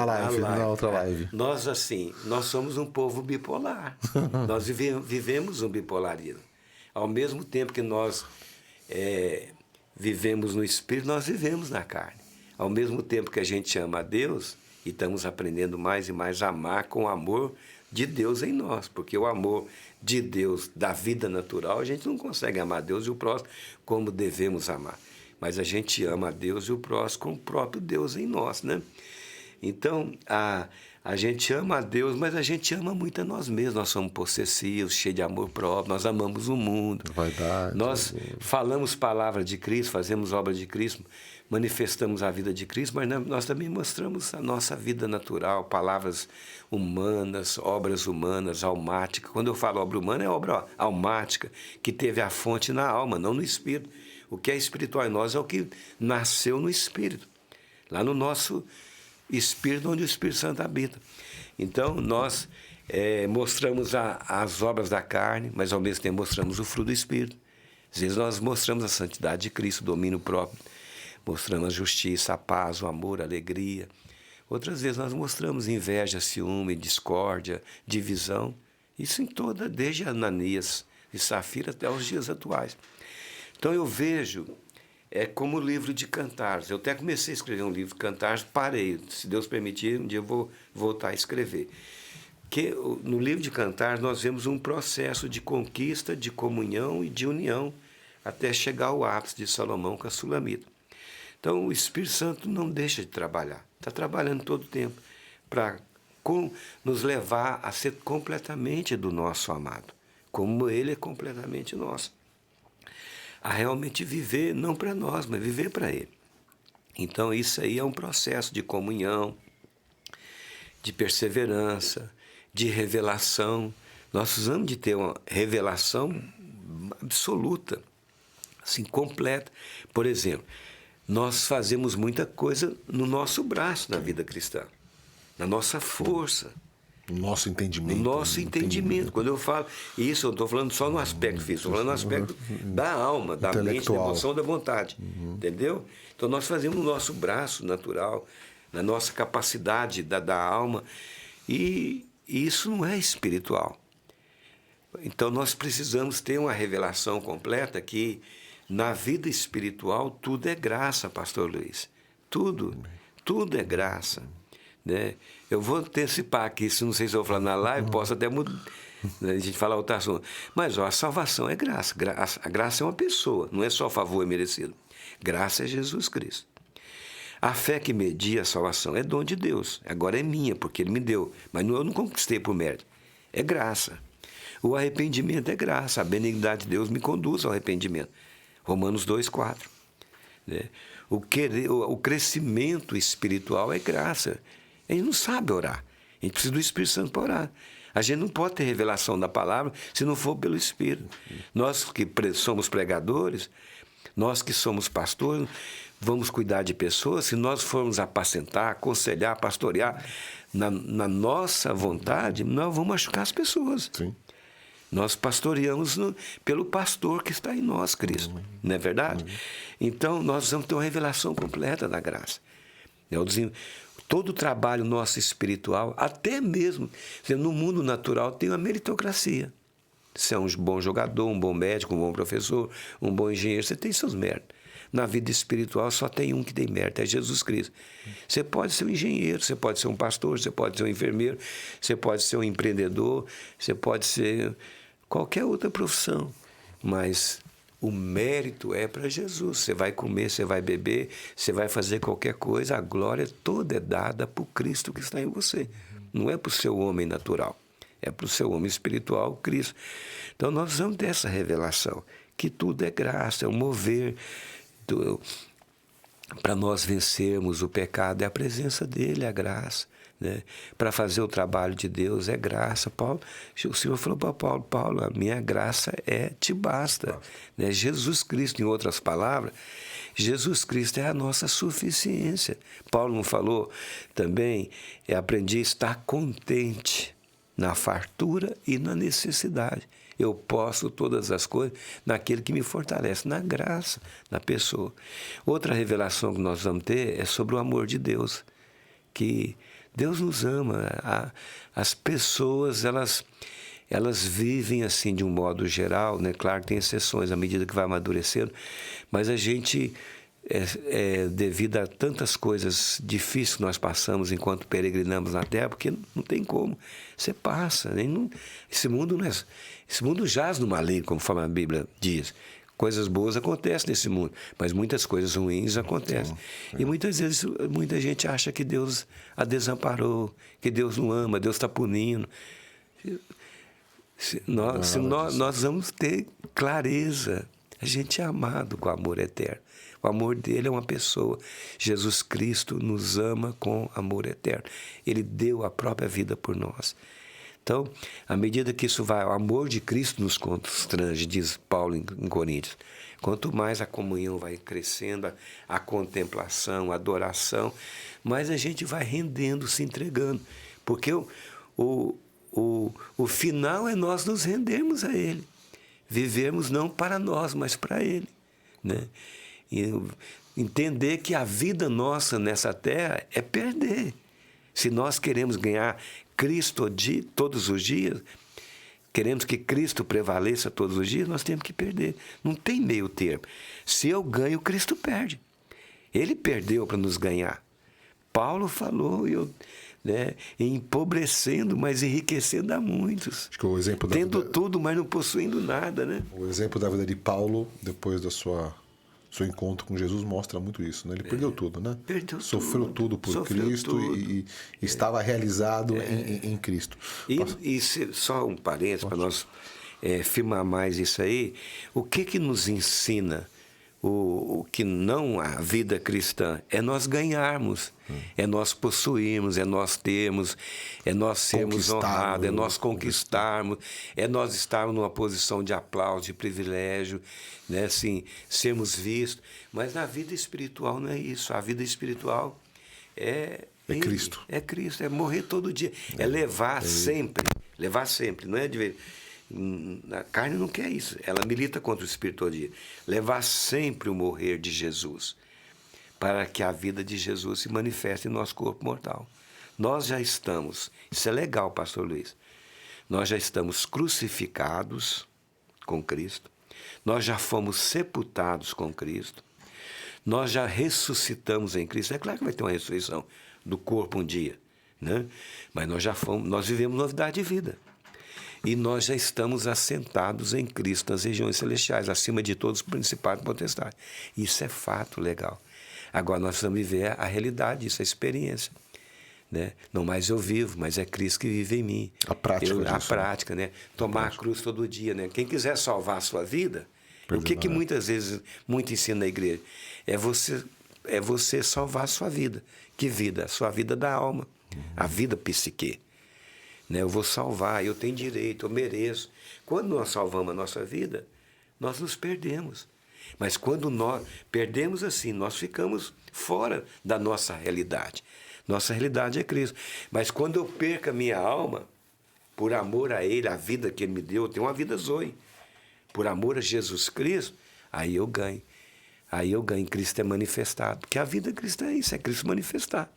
live, na outra live. Nós somos um povo bipolar. Nós vivemos um bipolarismo. Ao mesmo tempo que nós vivemos no Espírito, nós vivemos na carne. Ao mesmo tempo que a gente ama a Deus, e estamos aprendendo mais e mais a amar com o amor de Deus em nós, porque o amor de Deus da vida natural, a gente não consegue amar Deus e o próximo como devemos amar. Mas a gente ama a Deus e o próximo com o próprio Deus em nós, né? Então, a gente ama a Deus, mas a gente ama muito a nós mesmos. Nós somos possessivos, cheios de amor próprio, nós amamos o mundo. Vaidade, nós falamos palavras de Cristo, fazemos obras de Cristo, manifestamos a vida de Cristo, mas nós também mostramos a nossa vida natural, palavras humanas, obras humanas, almáticas. Quando eu falo obra humana, é obra almática, que teve a fonte na alma, não no espírito. O que é espiritual em nós é o que nasceu no espírito, lá no nosso espírito, onde o Espírito Santo habita. Então, nós mostramos as obras da carne, mas ao mesmo tempo mostramos o fruto do Espírito. Às vezes nós mostramos a santidade de Cristo, o domínio próprio, mostramos a justiça, a paz, o amor, a alegria. Outras vezes nós mostramos inveja, ciúme, discórdia, divisão. Isso desde Ananias e Safira até os dias atuais. Então eu vejo como o livro de Cantares. Eu até comecei a escrever um livro de Cantares, parei. Se Deus permitir, um dia eu vou voltar a escrever. Que no livro de Cantares nós vemos um processo de conquista, de comunhão e de união, até chegar ao ápice de Salomão com a Sulamita. Então o Espírito Santo não deixa de trabalhar. Está trabalhando todo o tempo para nos levar a ser completamente do nosso amado, como Ele é completamente nosso. A realmente viver, não para nós, mas viver para Ele. Então, isso aí é um processo de comunhão, de perseverança, de revelação. Nós precisamos de ter uma revelação absoluta, assim, completa. Por exemplo, nós fazemos muita coisa no nosso braço na vida cristã, na nossa força. Nosso entendimento. Nosso entendimento. Quando eu falo isso, eu não estou falando só no aspecto físico, estou falando no aspecto da alma, da mente, da emoção, da vontade. Entendeu? Então nós fazemos o nosso braço natural, na nossa capacidade da alma, e isso não é espiritual. Então nós precisamos ter uma revelação completa que na vida espiritual tudo é graça, pastor Luiz. Tudo é graça. Né? Eu vou antecipar aqui, não sei se eu vou falar na live, posso até mudar, a gente falar outro assunto. Mas a salvação é graça. A graça é uma pessoa, não é só favor merecido. Graça é Jesus Cristo. A fé que media a salvação é dom de Deus. Agora é minha, porque Ele me deu. Mas eu não conquistei por mérito. É graça. O arrependimento é graça. A benignidade de Deus me conduz ao arrependimento. Romanos 2,4. Né? O crescimento espiritual é graça. A gente não sabe orar. A gente precisa do Espírito Santo para orar. A gente não pode ter revelação da palavra se não for pelo Espírito. Nós que somos pregadores, Nós que somos pastores, vamos cuidar de pessoas. Se nós formos apacentar, aconselhar, pastorear na nossa vontade, nós vamos machucar as pessoas. Sim. Nós pastoreamos pelo pastor que está em nós, Cristo. Não é verdade? Então, nós vamos ter uma revelação completa da graça. Todo o trabalho nosso espiritual, até mesmo no mundo natural, tem uma meritocracia. Você é um bom jogador, um bom médico, um bom professor, um bom engenheiro, você tem seus méritos. Na vida espiritual só tem um que tem mérito, é Jesus Cristo. Você pode ser um engenheiro, você pode ser um pastor, você pode ser um enfermeiro, você pode ser um empreendedor, você pode ser qualquer outra profissão. Mas o mérito é para Jesus. Você vai comer, você vai beber, você vai fazer qualquer coisa, a glória toda é dada por Cristo que está em você. Não é para o seu homem natural, é para o seu homem espiritual, Cristo. Então nós vamos ter essa revelação, que tudo é graça, é um mover. Para nós vencermos o pecado é a presença dele, a graça. Né? Para fazer o trabalho de Deus é graça. O Senhor falou para Paulo, a minha graça te basta. Né? Jesus Cristo, em outras palavras, Jesus Cristo é a nossa suficiência. Paulo não falou também, aprendi a estar contente na fartura e na necessidade. Eu posso todas as coisas naquele que me fortalece, na graça, na pessoa. Outra revelação que nós vamos ter é sobre o amor de Deus, que Deus nos ama. As pessoas, elas vivem assim de um modo geral, né? Claro que tem exceções à medida que vai amadurecendo, mas a gente, devido a tantas coisas difíceis que nós passamos enquanto peregrinamos na Terra, porque não tem como, você passa. Esse mundo jaz no maligno, como a Bíblia diz. Coisas boas acontecem nesse mundo, mas muitas coisas ruins acontecem. E muitas vezes muita gente acha que Deus a desamparou, que Deus não ama, Deus está punindo. Nós vamos ter clareza. A gente é amado com amor eterno. O amor dele é uma pessoa. Jesus Cristo nos ama com amor eterno. Ele deu a própria vida por nós. Então, à medida que isso vai, o amor de Cristo nos constrange, diz Paulo em Coríntios. Quanto mais a comunhão vai crescendo, a contemplação, a adoração, mais a gente vai rendendo, se entregando. Porque o final é nós nos rendermos a Ele. Vivemos não para nós, mas para Ele. Né? E entender que a vida nossa nessa terra é perder. Se nós queremos ganhar Cristo todos os dias, queremos que Cristo prevaleça todos os dias, nós temos que perder. Não tem meio termo. Se eu ganho, Cristo perde. Ele perdeu para nos ganhar. Paulo falou, empobrecendo, mas enriquecendo a muitos. Acho que o exemplo tendo tudo, mas não possuindo nada. Né? O exemplo da vida de Paulo, depois do seu encontro com Jesus, mostra muito isso. Né? Ele perdeu tudo, né? Sofreu tudo por Cristo tudo. E estava realizado em Cristo. Só um parênteses para nós firmar mais isso aí. O que nos ensina o que não a vida cristã? É nós ganharmos, é nós possuirmos, é nós termos, é nós sermos honrados, é nós conquistarmos, é nós estarmos numa posição de aplauso, de privilégio, né? Assim, sermos vistos. Mas na vida espiritual não é isso. A vida espiritual é Cristo. É Cristo, é morrer todo dia, é levar sempre, não é de ver. A carne não quer isso, ela milita contra o espírito todo dia. Levar sempre o morrer de Jesus, para que a vida de Jesus se manifeste em nosso corpo mortal. Nós já estamos, isso é legal, pastor Luiz, nós já estamos crucificados com Cristo, nós já fomos sepultados com Cristo, nós já ressuscitamos em Cristo. É claro que vai ter uma ressurreição do corpo um dia, né? Mas nós vivemos novidade de vida. E nós já estamos assentados em Cristo nas regiões celestiais, acima de todos os principados e potestades. Isso é fato legal. Agora nós precisamos viver a realidade disso, a experiência. Né? Não mais eu vivo, mas é Cristo que vive em mim. A prática disso. A prática, né? Tomar a cruz todo dia. Né? Quem quiser salvar a sua vida, o que muitas vezes muito ensina na igreja? É você salvar a sua vida. Que vida? A sua vida da alma. A vida psique. Né? Eu vou salvar, eu tenho direito, eu mereço. Quando nós salvamos a nossa vida, nós nos perdemos. Mas quando nós perdemos assim, nós ficamos fora da nossa realidade. Nossa realidade é Cristo. Mas quando eu perco a minha alma, por amor a Ele, a vida que Ele me deu, eu tenho uma vida zoe. Por amor a Jesus Cristo, aí eu ganho. Aí eu ganho. Cristo é manifestado. Porque a vida cristã é isso, é Cristo manifestar.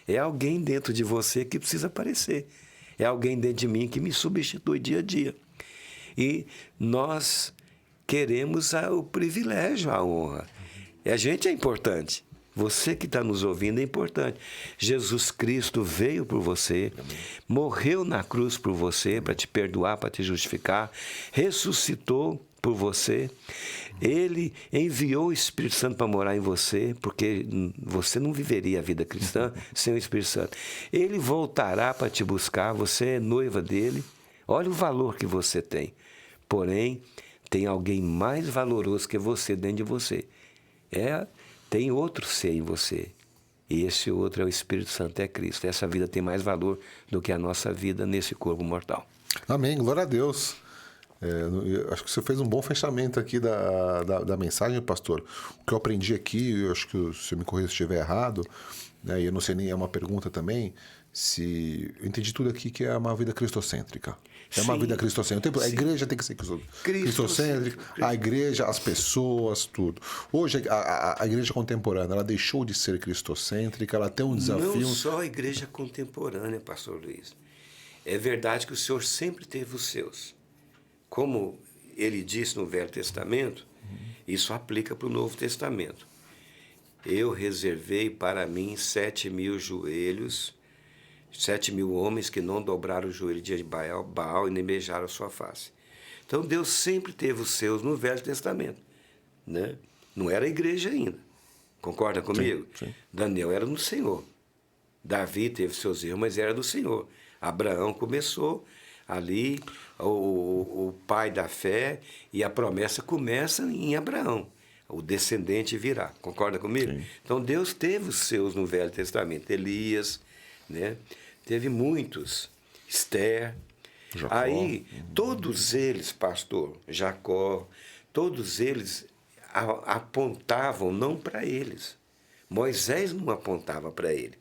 É alguém dentro de você que precisa aparecer. É alguém dentro de mim que me substitui dia a dia. E nós queremos o privilégio, a honra. E a gente é importante. Você que está nos ouvindo é importante. Jesus Cristo veio por você, morreu na cruz por você, para te perdoar, para te justificar, ressuscitou por você. Ele enviou o Espírito Santo para morar em você, porque você não viveria a vida cristã sem o Espírito Santo. Ele voltará para te buscar, você é noiva dele. Olha o valor que você tem. Porém, tem alguém mais valoroso que você dentro de você. Tem outro ser em você. E esse outro é o Espírito Santo, é Cristo. Essa vida tem mais valor do que a nossa vida nesse corpo mortal. Amém, glória a Deus. Eu acho que você fez um bom fechamento aqui da mensagem, pastor. O que eu aprendi aqui, eu acho que você me corrija se estiver errado, né, e eu não sei nem, é uma pergunta também, se eu entendi tudo aqui que é uma vida cristocêntrica. É uma vida cristocêntrica. A igreja tem que ser cristocêntrica, a igreja, as pessoas, tudo. Hoje, a igreja contemporânea, ela deixou de ser cristocêntrica, ela tem um desafio... Não só a igreja contemporânea, pastor Luiz. É verdade que o Senhor sempre teve os seus. Como ele disse no Velho Testamento, isso aplica para o Novo Testamento. Eu reservei para mim 7.000 joelhos, 7.000 homens que não dobraram o joelho de Baal e nem beijaram a sua face. Então Deus sempre teve os seus no Velho Testamento, né? Não era a igreja ainda. Concorda comigo? Sim, sim. Daniel era do Senhor. Davi teve seus erros, mas era do Senhor. Abraão começou ali, o pai da fé, e a promessa começa em Abraão. O descendente virá. Concorda comigo? Sim. Então Deus teve os seus no Velho Testamento. Elias, né? Teve muitos. Esther. Jacó. Aí, todos eles, pastor, Jacó, todos eles apontavam não para eles. Moisés não apontava para ele.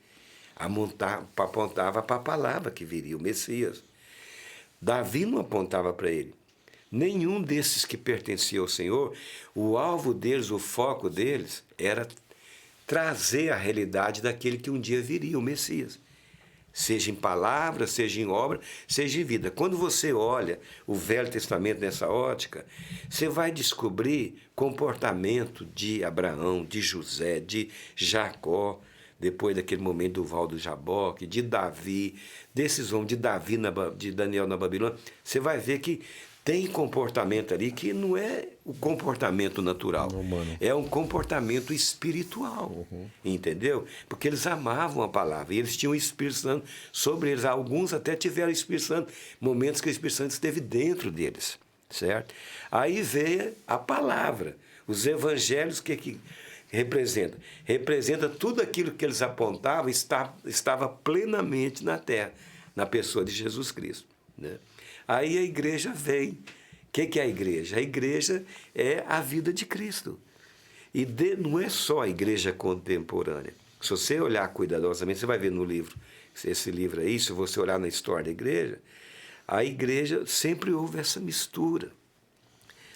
Apontava para a palavra que viria, o Messias. Davi não apontava para ele. Nenhum desses que pertencia ao Senhor, o alvo deles, o foco deles, era trazer a realidade daquele que um dia viria, o Messias. Seja em palavra, seja em obra, seja em vida. Quando você olha o Velho Testamento nessa ótica, você vai descobrir comportamento de Abraão, de José, de Jacó, depois daquele momento do Val do Jaboque, de Davi, desses homens, de Davi, de Daniel na Babilônia. Você vai ver que tem comportamento ali que não é o comportamento natural. É um comportamento espiritual. Entendeu? Porque eles amavam a palavra e eles tinham o Espírito Santo sobre eles. Alguns até tiveram o Espírito Santo, momentos que o Espírito Santo esteve dentro deles. Certo? Aí veio a palavra. Os evangelhos que representa? Representa tudo aquilo que eles apontavam estava plenamente na terra, na pessoa de Jesus Cristo. Né? Aí a igreja vem. O que é a igreja? A igreja é a vida de Cristo. E não é só a igreja contemporânea. Se você olhar cuidadosamente, você vai ver no livro, esse livro aí, se você olhar na história da igreja, a igreja sempre houve essa mistura.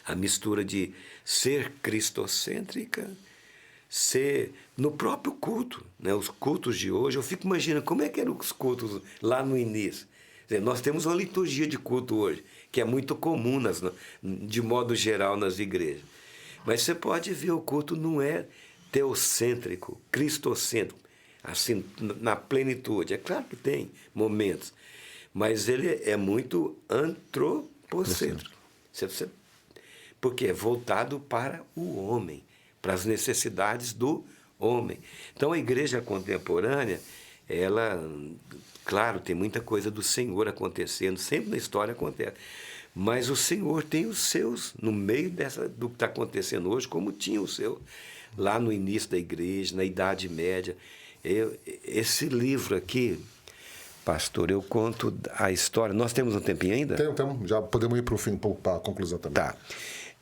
A mistura de ser cristocêntrica, ser no próprio culto. Né? Os cultos de hoje, eu fico imaginando como é que eram os cultos lá no início. Nós temos uma liturgia de culto hoje, que é muito comum, de modo geral, nas igrejas. Mas você pode ver, o culto não é teocêntrico, cristocêntrico, assim, na plenitude. É claro que tem momentos, mas ele é muito antropocêntrico. Porque é voltado para o homem, para as necessidades do homem. Então, a igreja contemporânea, ela... Claro, tem muita coisa do Senhor acontecendo, sempre na história acontece. Mas o Senhor tem os seus no meio do que está acontecendo hoje, como tinha o seu lá no início da igreja, na Idade Média. Esse livro aqui, pastor, eu conto a história. Nós temos um tempinho ainda? Temos. Já podemos ir para o fim, para a conclusão também. Tá.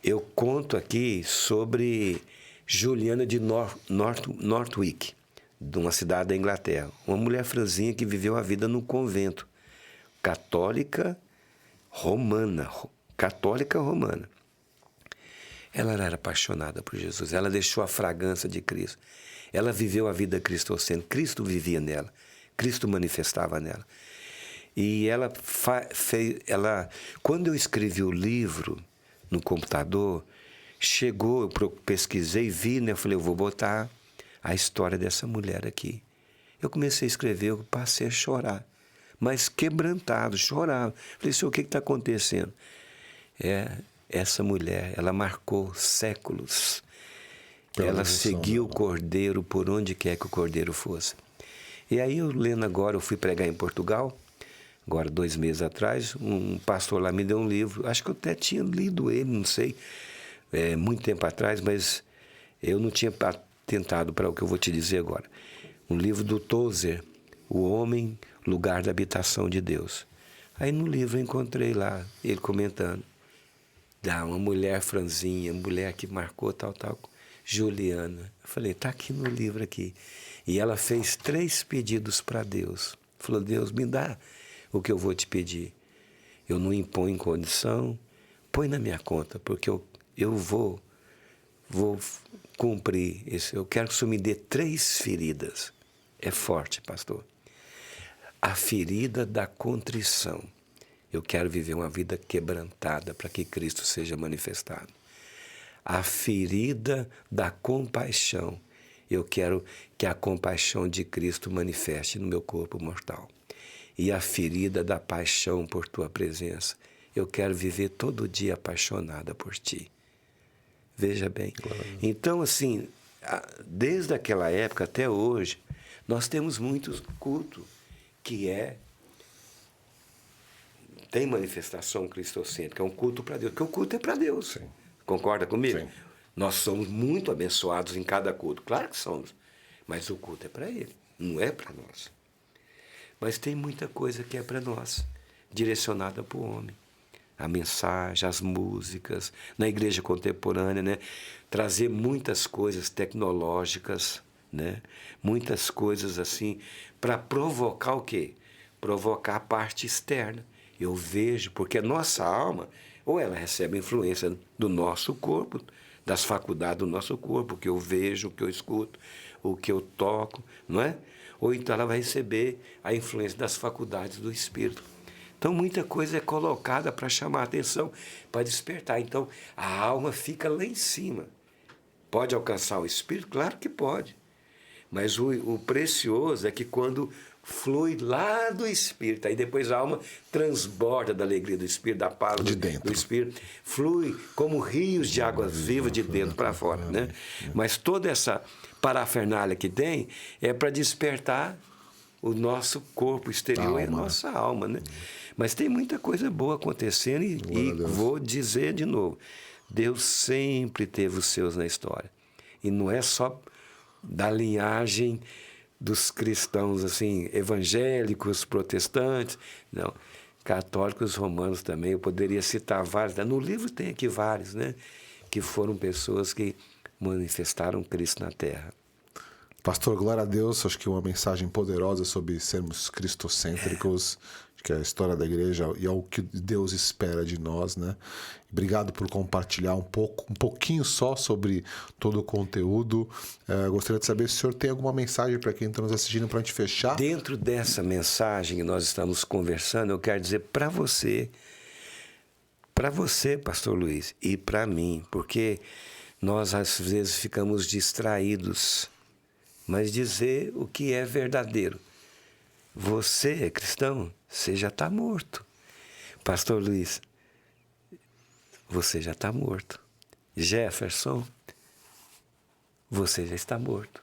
eu conto aqui sobre Juliana de Northwick, de uma cidade da Inglaterra. Uma mulher franzinha que viveu a vida no convento. Católica romana. Ela era apaixonada por Jesus. Ela deixou a fragrância de Cristo. Ela viveu a vida cristocêntrica. Cristo vivia nela. Cristo manifestava nela. E quando eu escrevi o livro no computador, chegou, eu pesquisei, vi, né? Eu falei, eu vou botar a história dessa mulher aqui. Eu comecei a escrever, eu passei a chorar. Mas quebrantado, chorava. Falei, senhor, o que está acontecendo? Essa mulher, ela marcou séculos. Ela seguiu o Cordeiro por onde quer que o Cordeiro fosse. E aí, eu lendo agora, eu fui pregar em Portugal, agora 2 meses atrás, um pastor lá me deu um livro, acho que eu até tinha lido ele, não sei, muito tempo atrás, mas eu não tinha atentado para o que eu vou te dizer agora. Um livro do Tozer, O Homem, Lugar da Habitação de Deus. Aí no livro eu encontrei lá, ele comentando, uma mulher franzinha, mulher que marcou tal, Juliana. Eu falei, está aqui no livro aqui. E ela fez 3 pedidos para Deus. Falou, Deus, me dá o que eu vou te pedir. Eu não imponho condição, põe na minha conta, porque eu vou cumprir isso. Eu quero que o Senhor me dê 3 feridas. É forte, pastor. A ferida da contrição. Eu quero viver uma vida quebrantada para que Cristo seja manifestado. A ferida da compaixão. Eu quero que a compaixão de Cristo manifeste no meu corpo mortal. E a ferida da paixão por tua presença. Eu quero viver todo dia apaixonada por ti. Veja bem. Então, assim, desde aquela época até hoje, nós temos muitos cultos que tem manifestação cristocêntrica, é um culto para Deus, porque o culto é para Deus. Sim. Concorda comigo? Sim. Nós somos muito abençoados em cada culto, claro que somos, mas o culto é para Ele, não é para nós. Mas tem muita coisa que é para nós, direcionada para o homem. A mensagem, as músicas, na igreja contemporânea, né? Trazer muitas coisas tecnológicas, né? Muitas coisas assim, para provocar o quê? Provocar a parte externa. Eu vejo, porque a nossa alma, ou ela recebe influência do nosso corpo, das faculdades do nosso corpo, o que eu vejo, o que eu escuto, o que eu toco, não é? Ou então ela vai receber a influência das faculdades do espírito. Então, muita coisa é colocada para chamar a atenção, para despertar. Então, a alma fica lá em cima. Pode alcançar o espírito? Claro que pode. Mas o precioso é que quando flui lá do espírito, aí depois a alma transborda da alegria do espírito, da paz do espírito, flui como rios de águas vivas de dentro para fora, né? Mas toda essa parafernália que tem é para despertar o nosso corpo exterior e a nossa alma, né? Mas tem muita coisa boa acontecendo e vou dizer de novo, Deus sempre teve os seus na história. E não é só da linhagem dos cristãos assim, evangélicos, protestantes, não. Católicos romanos também, eu poderia citar vários. No livro tem aqui vários, né? Que foram pessoas que manifestaram Cristo na Terra. Pastor, glória a Deus, acho que uma mensagem poderosa sobre sermos cristocêntricos, que é a história da igreja e é o que Deus espera de nós, né? Obrigado por compartilhar um pouquinho só sobre todo o conteúdo. Gostaria de saber se o senhor tem alguma mensagem para quem está nos assistindo para a gente fechar. Dentro dessa mensagem que nós estamos conversando, eu quero dizer para você, pastor Luiz, e para mim, porque nós às vezes ficamos distraídos, mas dizer o que é verdadeiro. Você é cristão, você já está morto. Pastor Luiz, você já está morto. Jefferson, você já está morto.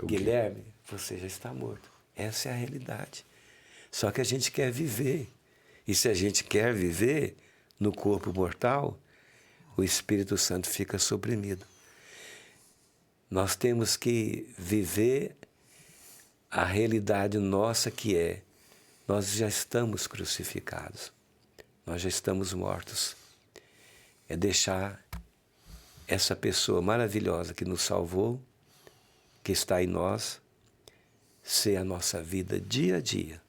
Guilherme, você já está morto. Essa é a realidade. Só que a gente quer viver. E se a gente quer viver no corpo mortal, o Espírito Santo fica suprimido. Nós temos que viver a realidade nossa que é, nós já estamos crucificados, nós já estamos mortos. é deixar essa pessoa maravilhosa que nos salvou, que está em nós, ser a nossa vida dia a dia.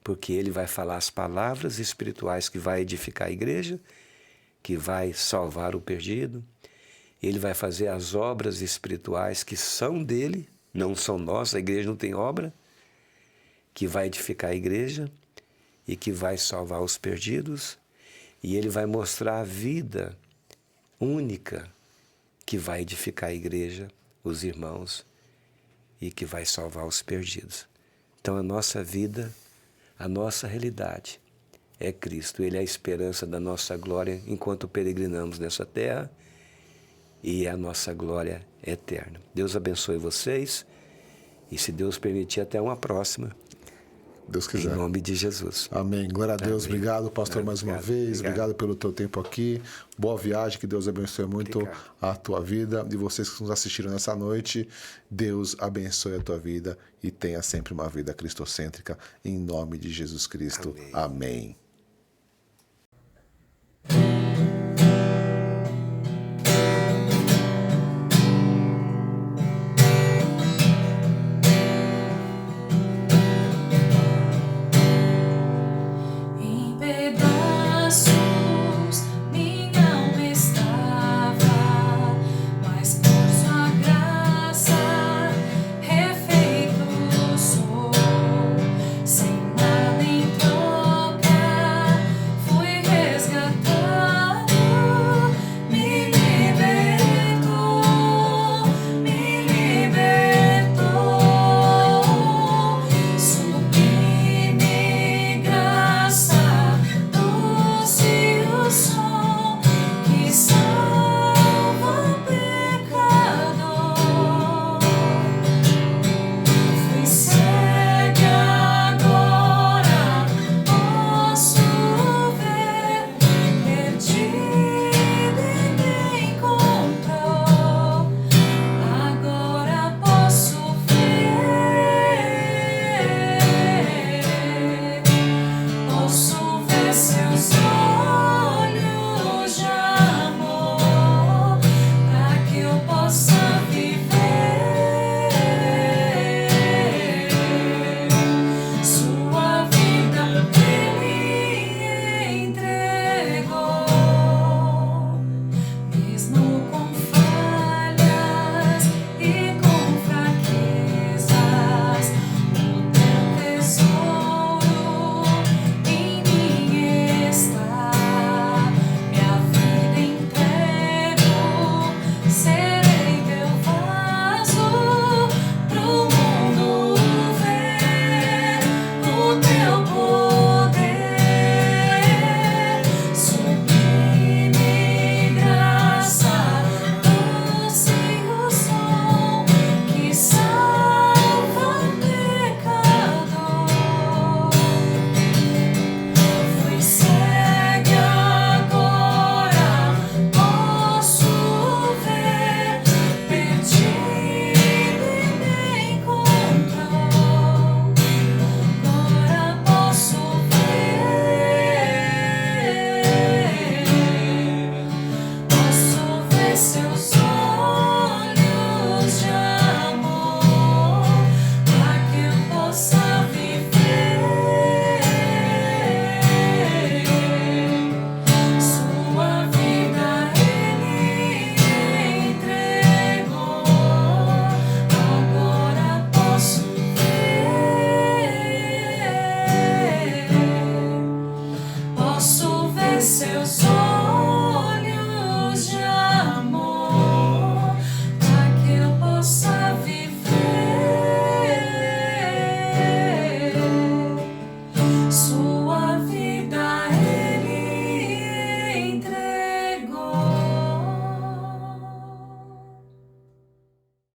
Porque Ele vai falar as palavras espirituais que vai edificar a igreja, que vai salvar o perdido. Ele vai fazer as obras espirituais que são dele, não são nossas, a igreja não tem obra, que vai edificar a igreja e que vai salvar os perdidos. E Ele vai mostrar a vida única que vai edificar a igreja, os irmãos, e que vai salvar os perdidos. Então a nossa vida, a nossa realidade é Cristo. Ele é a esperança da nossa glória enquanto peregrinamos nessa terra e é a nossa glória eterna. Deus abençoe vocês e, se Deus permitir, até uma próxima. Deus quiser. Em nome de Jesus. Amém. Glória a Deus. Amém. Obrigado, pastor, mais uma vez. Obrigado pelo teu tempo aqui. Boa viagem. Que Deus abençoe muito a tua vida. E vocês que nos assistiram nessa noite, Deus abençoe a tua vida e tenha sempre uma vida cristocêntrica. Em nome de Jesus Cristo. Amém.